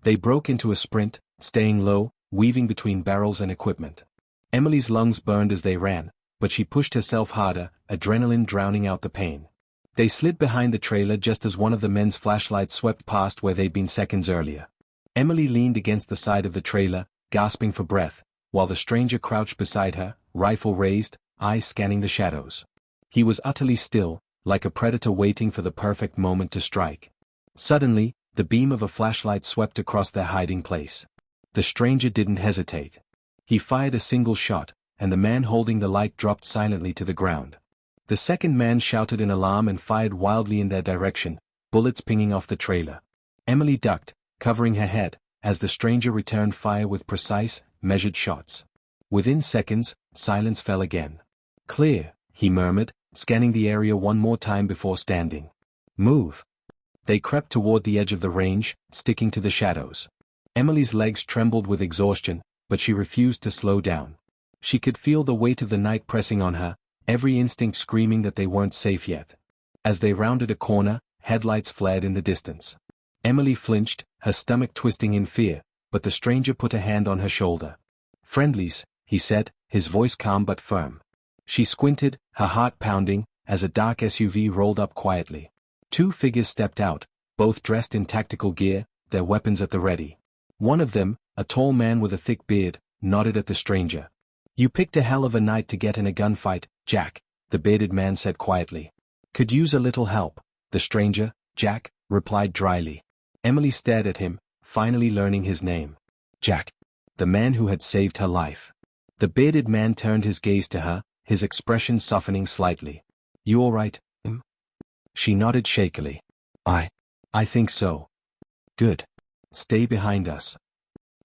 They broke into a sprint, staying low, weaving between barrels and equipment. Emily's lungs burned as they ran, but she pushed herself harder, adrenaline drowning out the pain. They slid behind the trailer just as one of the men's flashlights swept past where they'd been seconds earlier. Emily leaned against the side of the trailer, gasping for breath, while the stranger crouched beside her, rifle raised, eyes scanning the shadows. He was utterly still, like a predator waiting for the perfect moment to strike. Suddenly, the beam of a flashlight swept across their hiding place. The stranger didn't hesitate. He fired a single shot, and the man holding the light dropped silently to the ground. The second man shouted in alarm and fired wildly in their direction, bullets pinging off the trailer. Emily ducked, covering her head, as the stranger returned fire with precise, measured shots. Within seconds, silence fell again. "Clear," he murmured, scanning the area one more time before standing. "Move." They crept toward the edge of the range, sticking to the shadows. Emily's legs trembled with exhaustion, but she refused to slow down. She could feel the weight of the night pressing on her, every instinct screaming that they weren't safe yet. As they rounded a corner, headlights flared in the distance. Emily flinched, her stomach twisting in fear, but the stranger put a hand on her shoulder. "Friendlies," he said, his voice calm but firm. She squinted, her heart pounding, as a dark SUV rolled up quietly. 2 figures stepped out, both dressed in tactical gear, their weapons at the ready. One of them, a tall man with a thick beard, nodded at the stranger. "You picked a hell of a night to get in a gunfight, Jack," the bearded man said quietly. "Could use a little help," the stranger, Jack, replied dryly. Emily stared at him, finally learning his name. Jack. The man who had saved her life. The bearded man turned his gaze to her, his expression softening slightly. "You all right, Em?" She nodded shakily. I think so." "Good. Stay behind us."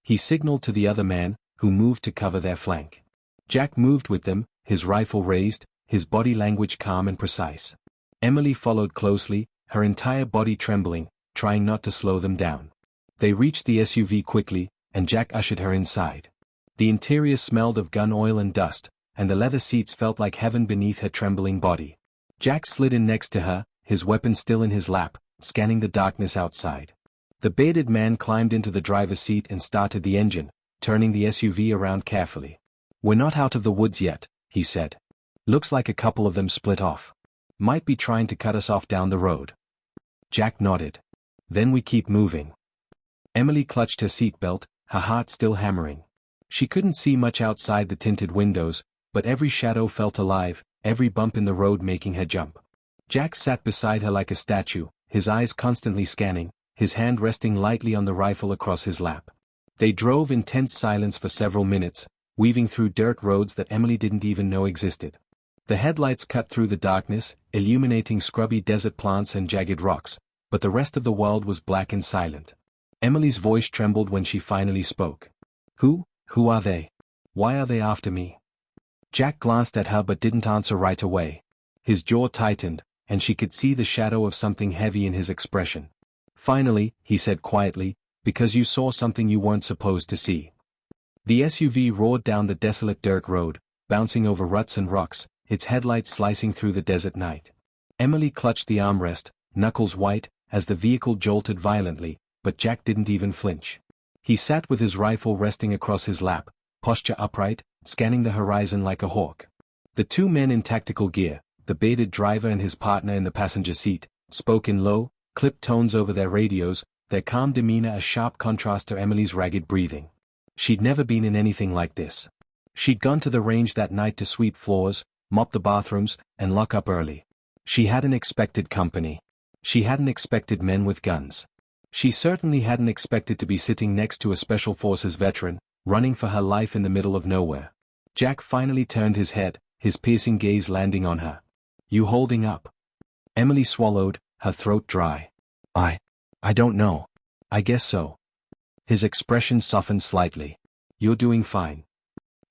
He signaled to the other man, who moved to cover their flank. Jack moved with them, his rifle raised, his body language calm and precise. Emily followed closely, her entire body trembling, trying not to slow them down. They reached the SUV quickly, and Jack ushered her inside. The interior smelled of gun oil and dust, and the leather seats felt like heaven beneath her trembling body. Jack slid in next to her, his weapon still in his lap, scanning the darkness outside. The bearded man climbed into the driver's seat and started the engine, turning the SUV around carefully. "We're not out of the woods yet," he said. "Looks like a couple of them split off. Might be trying to cut us off down the road." Jack nodded. "Then we keep moving." Emily clutched her seatbelt, her heart still hammering. She couldn't see much outside the tinted windows, but every shadow felt alive, every bump in the road making her jump. Jack sat beside her like a statue, his eyes constantly scanning, his hand resting lightly on the rifle across his lap. They drove in tense silence for several minutes, weaving through dirt roads that Emily didn't even know existed. The headlights cut through the darkness, illuminating scrubby desert plants and jagged rocks, but the rest of the world was black and silent. Emily's voice trembled when she finally spoke. Who are they? Why are they after me?" Jack glanced at her but didn't answer right away. His jaw tightened, and she could see the shadow of something heavy in his expression. Finally, he said quietly, "Because you saw something you weren't supposed to see." The SUV roared down the desolate dirt road, bouncing over ruts and rocks, its headlights slicing through the desert night. Emily clutched the armrest, knuckles white, as the vehicle jolted violently, but Jack didn't even flinch. He sat with his rifle resting across his lap, posture upright, scanning the horizon like a hawk. The 2 men in tactical gear, the bearded driver and his partner in the passenger seat, spoke in low, clipped tones over their radios, their calm demeanor a sharp contrast to Emily's ragged breathing. She'd never been in anything like this. She'd gone to the range that night to sweep floors, mop the bathrooms, and lock up early. She hadn't expected company. She hadn't expected men with guns. She certainly hadn't expected to be sitting next to a Special Forces veteran, running for her life in the middle of nowhere. Jack finally turned his head, his piercing gaze landing on her. "You holding up?" Emily swallowed, her throat dry. I don't know. I guess so." His expression softened slightly. "You're doing fine."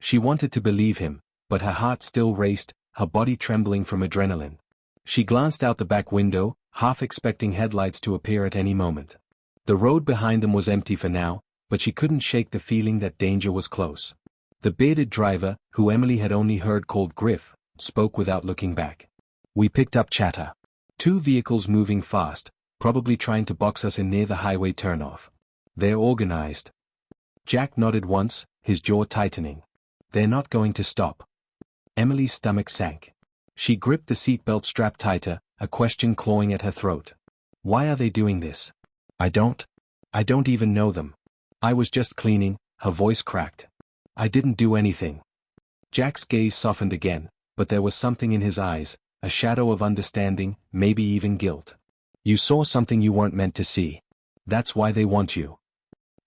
She wanted to believe him, but her heart still raced, her body trembling from adrenaline. She glanced out the back window, half expecting headlights to appear at any moment. The road behind them was empty for now, but she couldn't shake the feeling that danger was close. The bearded driver, who Emily had only heard called Griff, spoke without looking back. "We picked up chatter. 2 vehicles moving fast, probably trying to box us in near the highway turnoff. They're organized." Jack nodded once, his jaw tightening. "They're not going to stop." Emily's stomach sank. She gripped the seatbelt strap tighter, a question clawing at her throat. "Why are they doing this?" I don't even know them. I was just cleaning." Her voice cracked. "I didn't do anything." Jack's gaze softened again, but there was something in his eyes, a shadow of understanding, maybe even guilt. "You saw something you weren't meant to see. That's why they want you."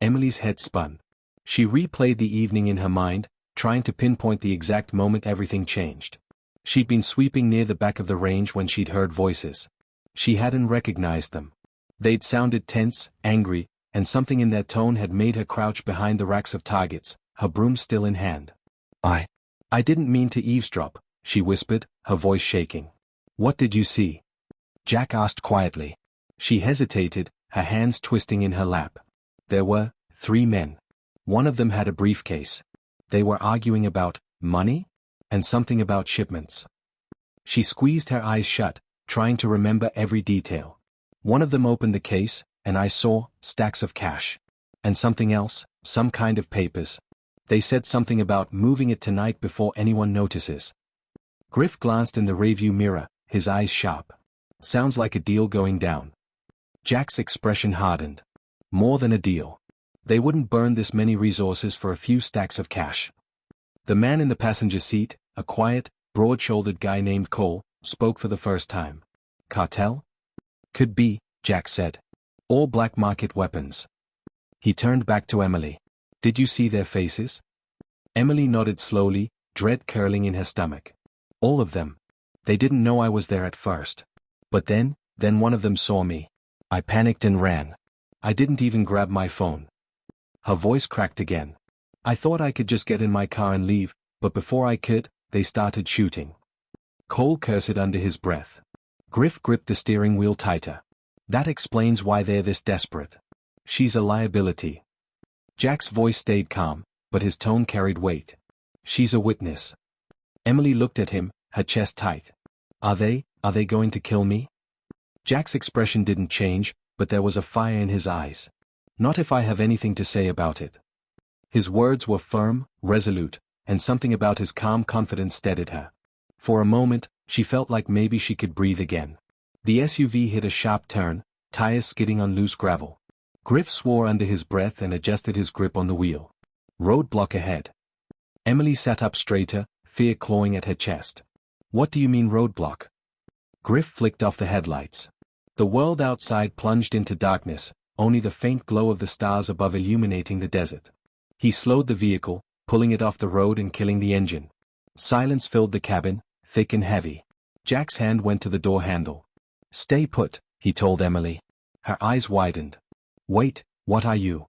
Emily's head spun. She replayed the evening in her mind, trying to pinpoint the exact moment everything changed. She'd been sweeping near the back of the range when she'd heard voices. She hadn't recognized them. They'd sounded tense, angry, and something in their tone had made her crouch behind the racks of targets, her broom still in hand. I didn't mean to eavesdrop," she whispered, her voice shaking. "What did you see?" Jack asked quietly. She hesitated, her hands twisting in her lap. There were 3 men. One of them had a briefcase. They were arguing about money? And something about shipments. She squeezed her eyes shut, trying to remember every detail. One of them opened the case, and I saw stacks of cash. And something else, some kind of papers. They said something about moving it tonight before anyone notices. Griff glanced in the rearview mirror, his eyes sharp. "Sounds like a deal going down." Jack's expression hardened. More than a deal. They wouldn't burn this many resources for a few stacks of cash. The man in the passenger seat, a quiet, broad-shouldered guy named Cole, spoke for the first time. "Cartel?" "Could be," Jack said. "Or black market weapons." He turned back to Emily. "Did you see their faces?" Emily nodded slowly, dread curling in her stomach. "All of them. They didn't know I was there at first. But then one of them saw me. I panicked and ran. I didn't even grab my phone." Her voice cracked again. "I thought I could just get in my car and leave, but before I could, they started shooting." Cole cursed under his breath. Griff gripped the steering wheel tighter. "That explains why they're this desperate. She's a liability." Jack's voice stayed calm, but his tone carried weight. "She's a witness." Emily looked at him, her chest tight. Are they going to kill me?" Jack's expression didn't change, but there was a fire in his eyes. "Not if I have anything to say about it." His words were firm, resolute, and something about his calm confidence steadied her. For a moment, she felt like maybe she could breathe again. The SUV hit a sharp turn, tires skidding on loose gravel. Griff swore under his breath and adjusted his grip on the wheel. "Roadblock ahead." Emily sat up straighter, fear clawing at her chest. "What do you mean roadblock?" Griff flicked off the headlights. The world outside plunged into darkness, only the faint glow of the stars above illuminating the desert. He slowed the vehicle, pulling it off the road and killing the engine. Silence filled the cabin, thick and heavy. Jack's hand went to the door handle. "Stay put," he told Emily. Her eyes widened. "Wait, what are you?"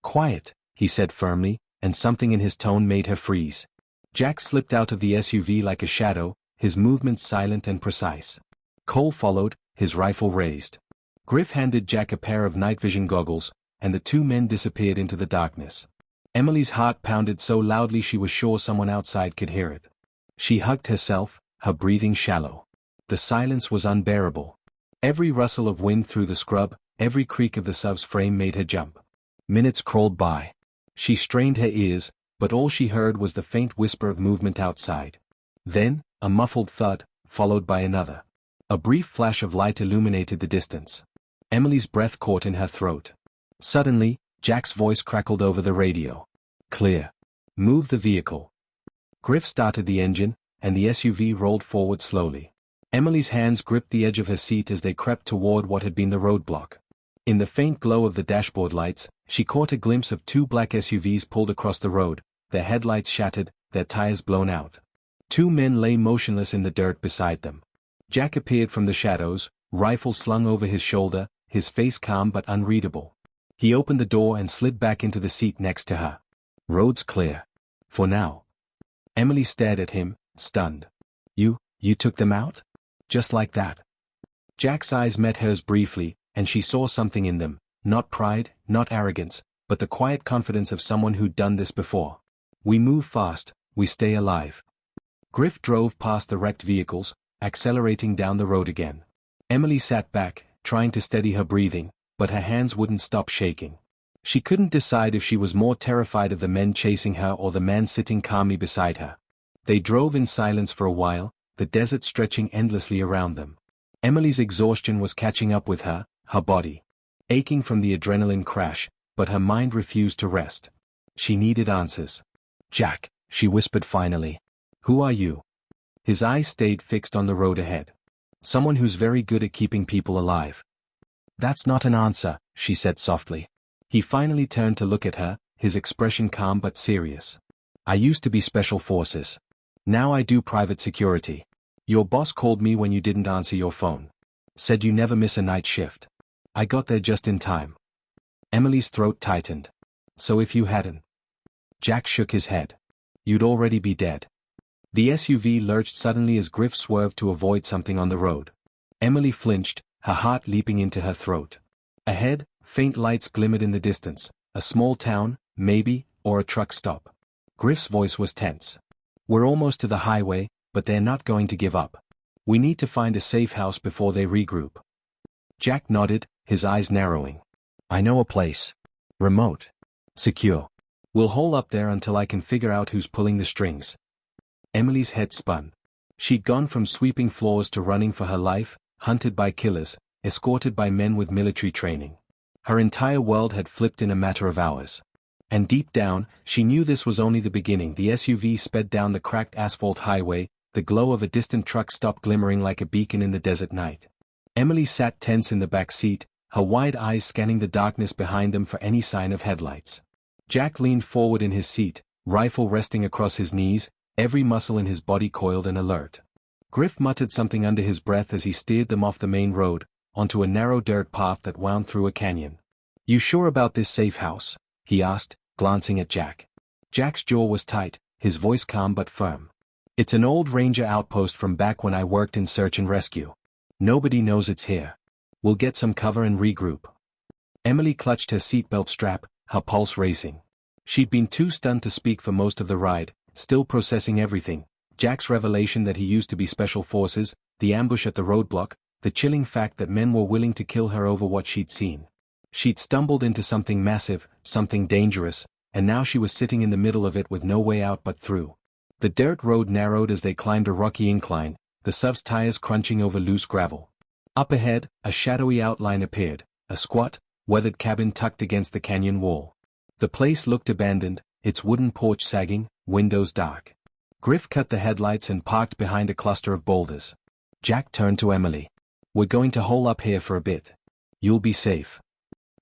"Quiet," he said firmly, and something in his tone made her freeze. Jack slipped out of the SUV like a shadow, his movements silent and precise. Cole followed, his rifle raised. Griff handed Jack a pair of night vision goggles, and the 2 men disappeared into the darkness. Emily's heart pounded so loudly she was sure someone outside could hear it. She hugged herself, her breathing shallow. The silence was unbearable. Every rustle of wind through the scrub, every creak of the SUV's frame made her jump. Minutes crawled by. She strained her ears, but all she heard was the faint whisper of movement outside. Then, a muffled thud, followed by another. A brief flash of light illuminated the distance. Emily's breath caught in her throat. Suddenly, Jack's voice crackled over the radio. "Clear. Move the vehicle." Griff started the engine, and the SUV rolled forward slowly. Emily's hands gripped the edge of her seat as they crept toward what had been the roadblock. In the faint glow of the dashboard lights, she caught a glimpse of 2 black SUVs pulled across the road, their headlights shattered, their tires blown out. 2 men lay motionless in the dirt beside them. Jack appeared from the shadows, rifle slung over his shoulder, his face calm but unreadable. He opened the door and slid back into the seat next to her. Road's clear. For now. Emily stared at him, stunned. You took them out? Just like that? Jack's eyes met hers briefly, and she saw something in them, not pride, not arrogance, but the quiet confidence of someone who'd done this before. We move fast, we stay alive. Griff drove past the wrecked vehicles, accelerating down the road again. Emily sat back, trying to steady her breathing, but her hands wouldn't stop shaking. She couldn't decide if she was more terrified of the men chasing her or the man sitting calmly beside her. They drove in silence for a while, the desert stretching endlessly around them. Emily's exhaustion was catching up with her body aching from the adrenaline crash, but her mind refused to rest. She needed answers. "Jack," she whispered finally. "Who are you?" His eyes stayed fixed on the road ahead. "Someone who's very good at keeping people alive." "That's not an answer," she said softly. He finally turned to look at her, his expression calm but serious. "I used to be special forces. Now I do private security. Your boss called me when you didn't answer your phone. Said you never miss a night shift. I got there just in time." Emily's throat tightened. "So if you hadn't?" Jack shook his head. "You'd already be dead." The SUV lurched suddenly as Griff swerved to avoid something on the road. Emily flinched, her heart leaping into her throat. Ahead, faint lights glimmered in the distance, a small town, maybe, or a truck stop. Griff's voice was tense. "We're almost to the highway, but they're not going to give up. We need to find a safe house before they regroup." Jack nodded, his eyes narrowing. "I know a place. Remote. Secure. We'll hole up there until I can figure out who's pulling the strings." Emily's head spun. She'd gone from sweeping floors to running for her life, hunted by killers, escorted by men with military training. Her entire world had flipped in a matter of hours. And deep down, she knew this was only the beginning. The SUV sped down the cracked asphalt highway, the glow of a distant truck stop glimmering like a beacon in the desert night. Emily sat tense in the back seat, her wide eyes scanning the darkness behind them for any sign of headlights. Jack leaned forward in his seat, rifle resting across his knees, every muscle in his body coiled and alert. Griff muttered something under his breath as he steered them off the main road, onto a narrow dirt path that wound through a canyon. "You sure about this safe house?" he asked, glancing at Jack. Jack's jaw was tight, his voice calm but firm. "It's an old ranger outpost from back when I worked in search and rescue. Nobody knows it's here. We'll get some cover and regroup." Emily clutched her seatbelt strap, her pulse racing. She'd been too stunned to speak for most of the ride, still processing everything: Jack's revelation that he used to be special forces, the ambush at the roadblock, the chilling fact that men were willing to kill her over what she'd seen. She'd stumbled into something massive, something dangerous, and now she was sitting in the middle of it with no way out but through. The dirt road narrowed as they climbed a rocky incline, the SUV's tires crunching over loose gravel. Up ahead, a shadowy outline appeared, a squat, weathered cabin tucked against the canyon wall. The place looked abandoned, its wooden porch sagging, windows dark. Griff cut the headlights and parked behind a cluster of boulders. Jack turned to Emily. "We're going to hole up here for a bit. You'll be safe."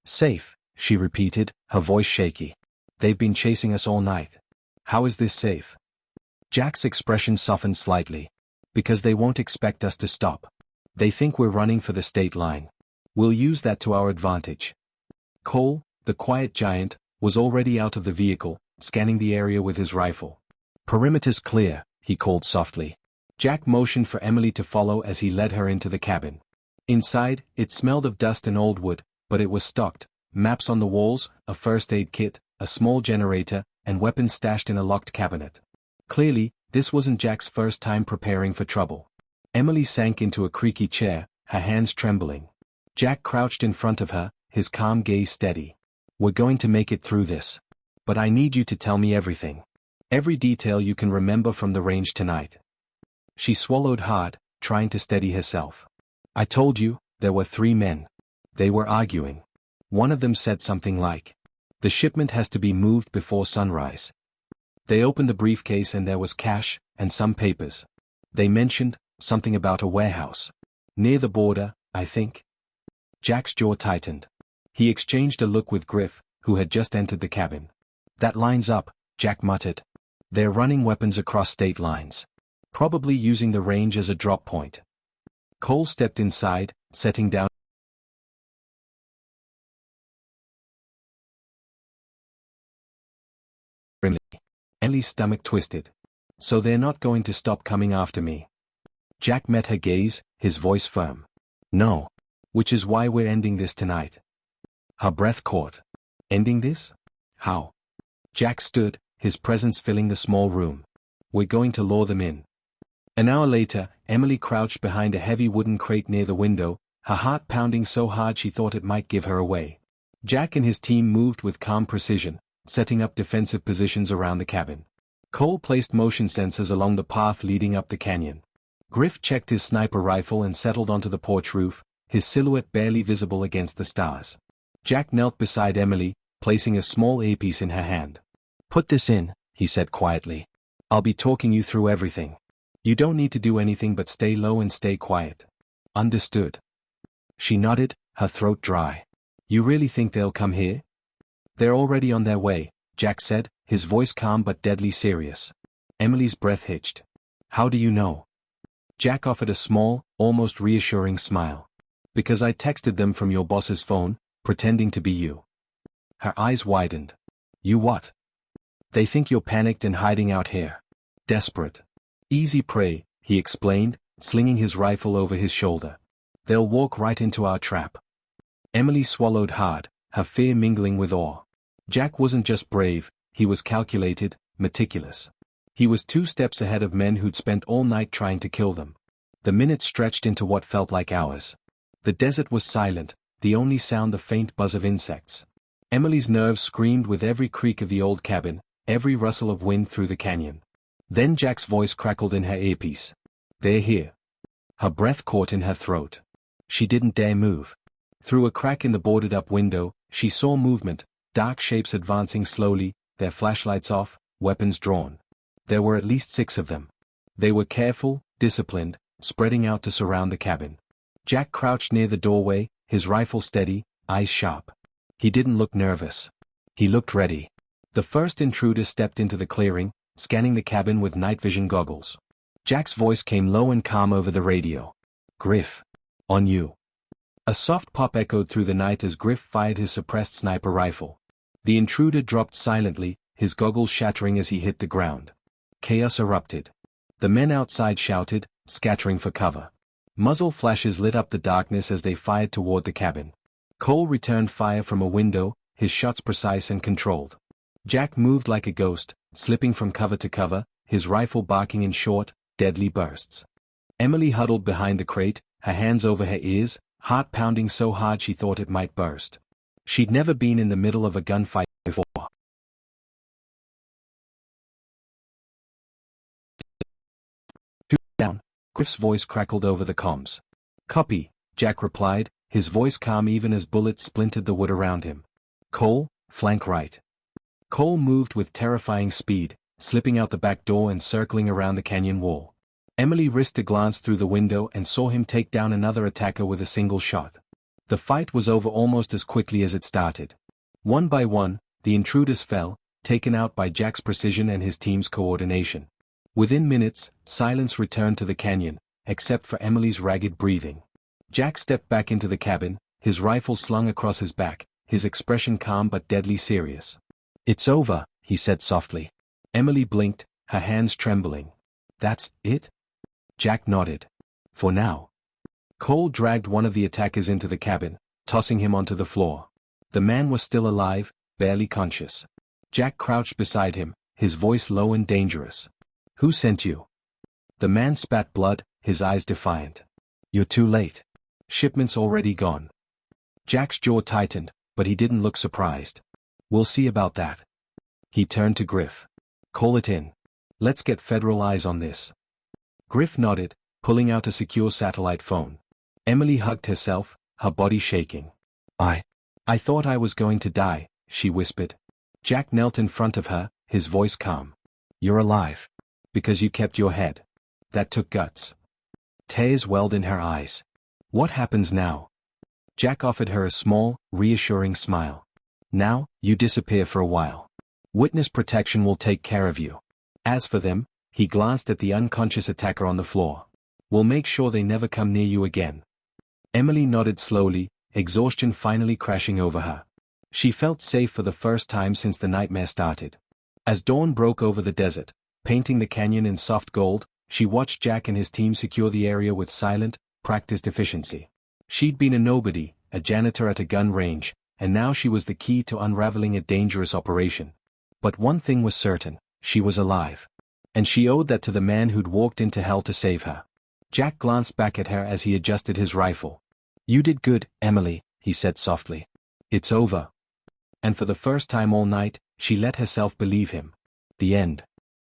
"Safe," she repeated, her voice shaky. "They've been chasing us all night. How is this safe?" Jack's expression softened slightly. "Because they won't expect us to stop. They think we're running for the state line. We'll use that to our advantage." Cole, the quiet giant, was already out of the vehicle, scanning the area with his rifle. "Perimeter's clear," he called softly. Jack motioned for Emily to follow as he led her into the cabin. Inside, it smelled of dust and old wood, but it was stocked: maps on the walls, a first aid kit, a small generator, and weapons stashed in a locked cabinet. Clearly, this wasn't Jack's first time preparing for trouble. Emily sank into a creaky chair, her hands trembling. Jack crouched in front of her, his calm gaze steady. "We're going to make it through this. But I need you to tell me everything. Every detail you can remember from the range tonight." She swallowed hard, trying to steady herself. "I told you, there were 3 men. They were arguing. One of them said something like, 'The shipment has to be moved before sunrise.' They opened the briefcase and there was cash, and some papers. They mentioned something about a warehouse. Near the border, I think." Jack's jaw tightened. He exchanged a look with Griff, who had just entered the cabin. "That lines up," Jack muttered. "They're running weapons across state lines. Probably using the range as a drop point." Cole stepped inside, setting down Emily's stomach twisted. So they're not going to stop coming after me. Jack met her gaze, his voice firm. No. Which is why we're ending this tonight. Her breath caught. Ending this? How? Jack stood, his presence filling the small room. We're going to lure them in. An hour later, Emily crouched behind a heavy wooden crate near the window, her heart pounding so hard she thought it might give her away. Jack and his team moved with calm precision, setting up defensive positions around the cabin. Cole placed motion sensors along the path leading up the canyon. Griff checked his sniper rifle and settled onto the porch roof, his silhouette barely visible against the stars. Jack knelt beside Emily, placing a small earpiece in her hand. Put this in, he said quietly. I'll be talking you through everything. You don't need to do anything but stay low and stay quiet. Understood. She nodded, her throat dry. You really think they'll come here? They're already on their way, Jack said, his voice calm but deadly serious. Emily's breath hitched. How do you know? Jack offered a small, almost reassuring smile. Because I texted them from your boss's phone, pretending to be you. Her eyes widened. You what? They think you're panicked and hiding out here. Desperate. Easy prey, he explained, slinging his rifle over his shoulder. They'll walk right into our trap. Emily swallowed hard, her fear mingling with awe. Jack wasn't just brave, he was calculated, meticulous. He was 2 steps ahead of men who'd spent all night trying to kill them. The minutes stretched into what felt like hours. The desert was silent, the only sound the faint buzz of insects. Emily's nerves screamed with every creak of the old cabin, every rustle of wind through the canyon. Then Jack's voice crackled in her earpiece. They're here. Her breath caught in her throat. She didn't dare move. Through a crack in the boarded-up window, she saw movement, dark shapes advancing slowly, their flashlights off, weapons drawn. There were at least 6 of them. They were careful, disciplined, spreading out to surround the cabin. Jack crouched near the doorway, his rifle steady, eyes sharp. He didn't look nervous. He looked ready. The first intruder stepped into the clearing, scanning the cabin with night vision goggles. Jack's voice came low and calm over the radio. Griff. On you. A soft pop echoed through the night as Griff fired his suppressed sniper rifle. The intruder dropped silently, his goggles shattering as he hit the ground. Chaos erupted. The men outside shouted, scattering for cover. Muzzle flashes lit up the darkness as they fired toward the cabin. Cole returned fire from a window, his shots precise and controlled. Jack moved like a ghost, slipping from cover to cover, his rifle barking in short, deadly bursts. Emily huddled behind the crate, her hands over her ears, heart pounding so hard she thought it might burst. She'd never been in the middle of a gunfight before. Two down, Griff's voice crackled over the comms. Copy, Jack replied, his voice calm even as bullets splintered the wood around him. Cole, flank right. Cole moved with terrifying speed, slipping out the back door and circling around the canyon wall. Emily risked a glance through the window and saw him take down another attacker with a single shot. The fight was over almost as quickly as it started. One by one, the intruders fell, taken out by Jack's precision and his team's coordination. Within minutes, silence returned to the canyon, except for Emily's ragged breathing. Jack stepped back into the cabin, his rifle slung across his back, his expression calm but deadly serious. It's over, he said softly. Emily blinked, her hands trembling. That's it? Jack nodded. For now. Cole dragged one of the attackers into the cabin, tossing him onto the floor. The man was still alive, barely conscious. Jack crouched beside him, his voice low and dangerous. Who sent you? The man spat blood, his eyes defiant. You're too late. Shipment's already gone. Jack's jaw tightened, but he didn't look surprised. We'll see about that. He turned to Griff. Call it in. Let's get federal eyes on this. Griff nodded, pulling out a secure satellite phone. Emily hugged herself, her body shaking. I thought I was going to die, she whispered. Jack knelt in front of her, his voice calm. You're alive. Because you kept your head. That took guts. Tears welled in her eyes. What happens now? Jack offered her a small, reassuring smile. Now, you disappear for a while. Witness protection will take care of you. As for them, he glanced at the unconscious attacker on the floor. We'll make sure they never come near you again. Emily nodded slowly, exhaustion finally crashing over her. She felt safe for the first time since the nightmare started. As dawn broke over the desert, painting the canyon in soft gold, she watched Jack and his team secure the area with silent, practiced efficiency. She'd been a nobody, a janitor at a gun range, and now she was the key to unraveling a dangerous operation. But one thing was certain, she was alive. And she owed that to the man who'd walked into hell to save her. Jack glanced back at her as he adjusted his rifle. "You did good, Emily," he said softly. "It's over." And for the first time all night, she let herself believe him. The end.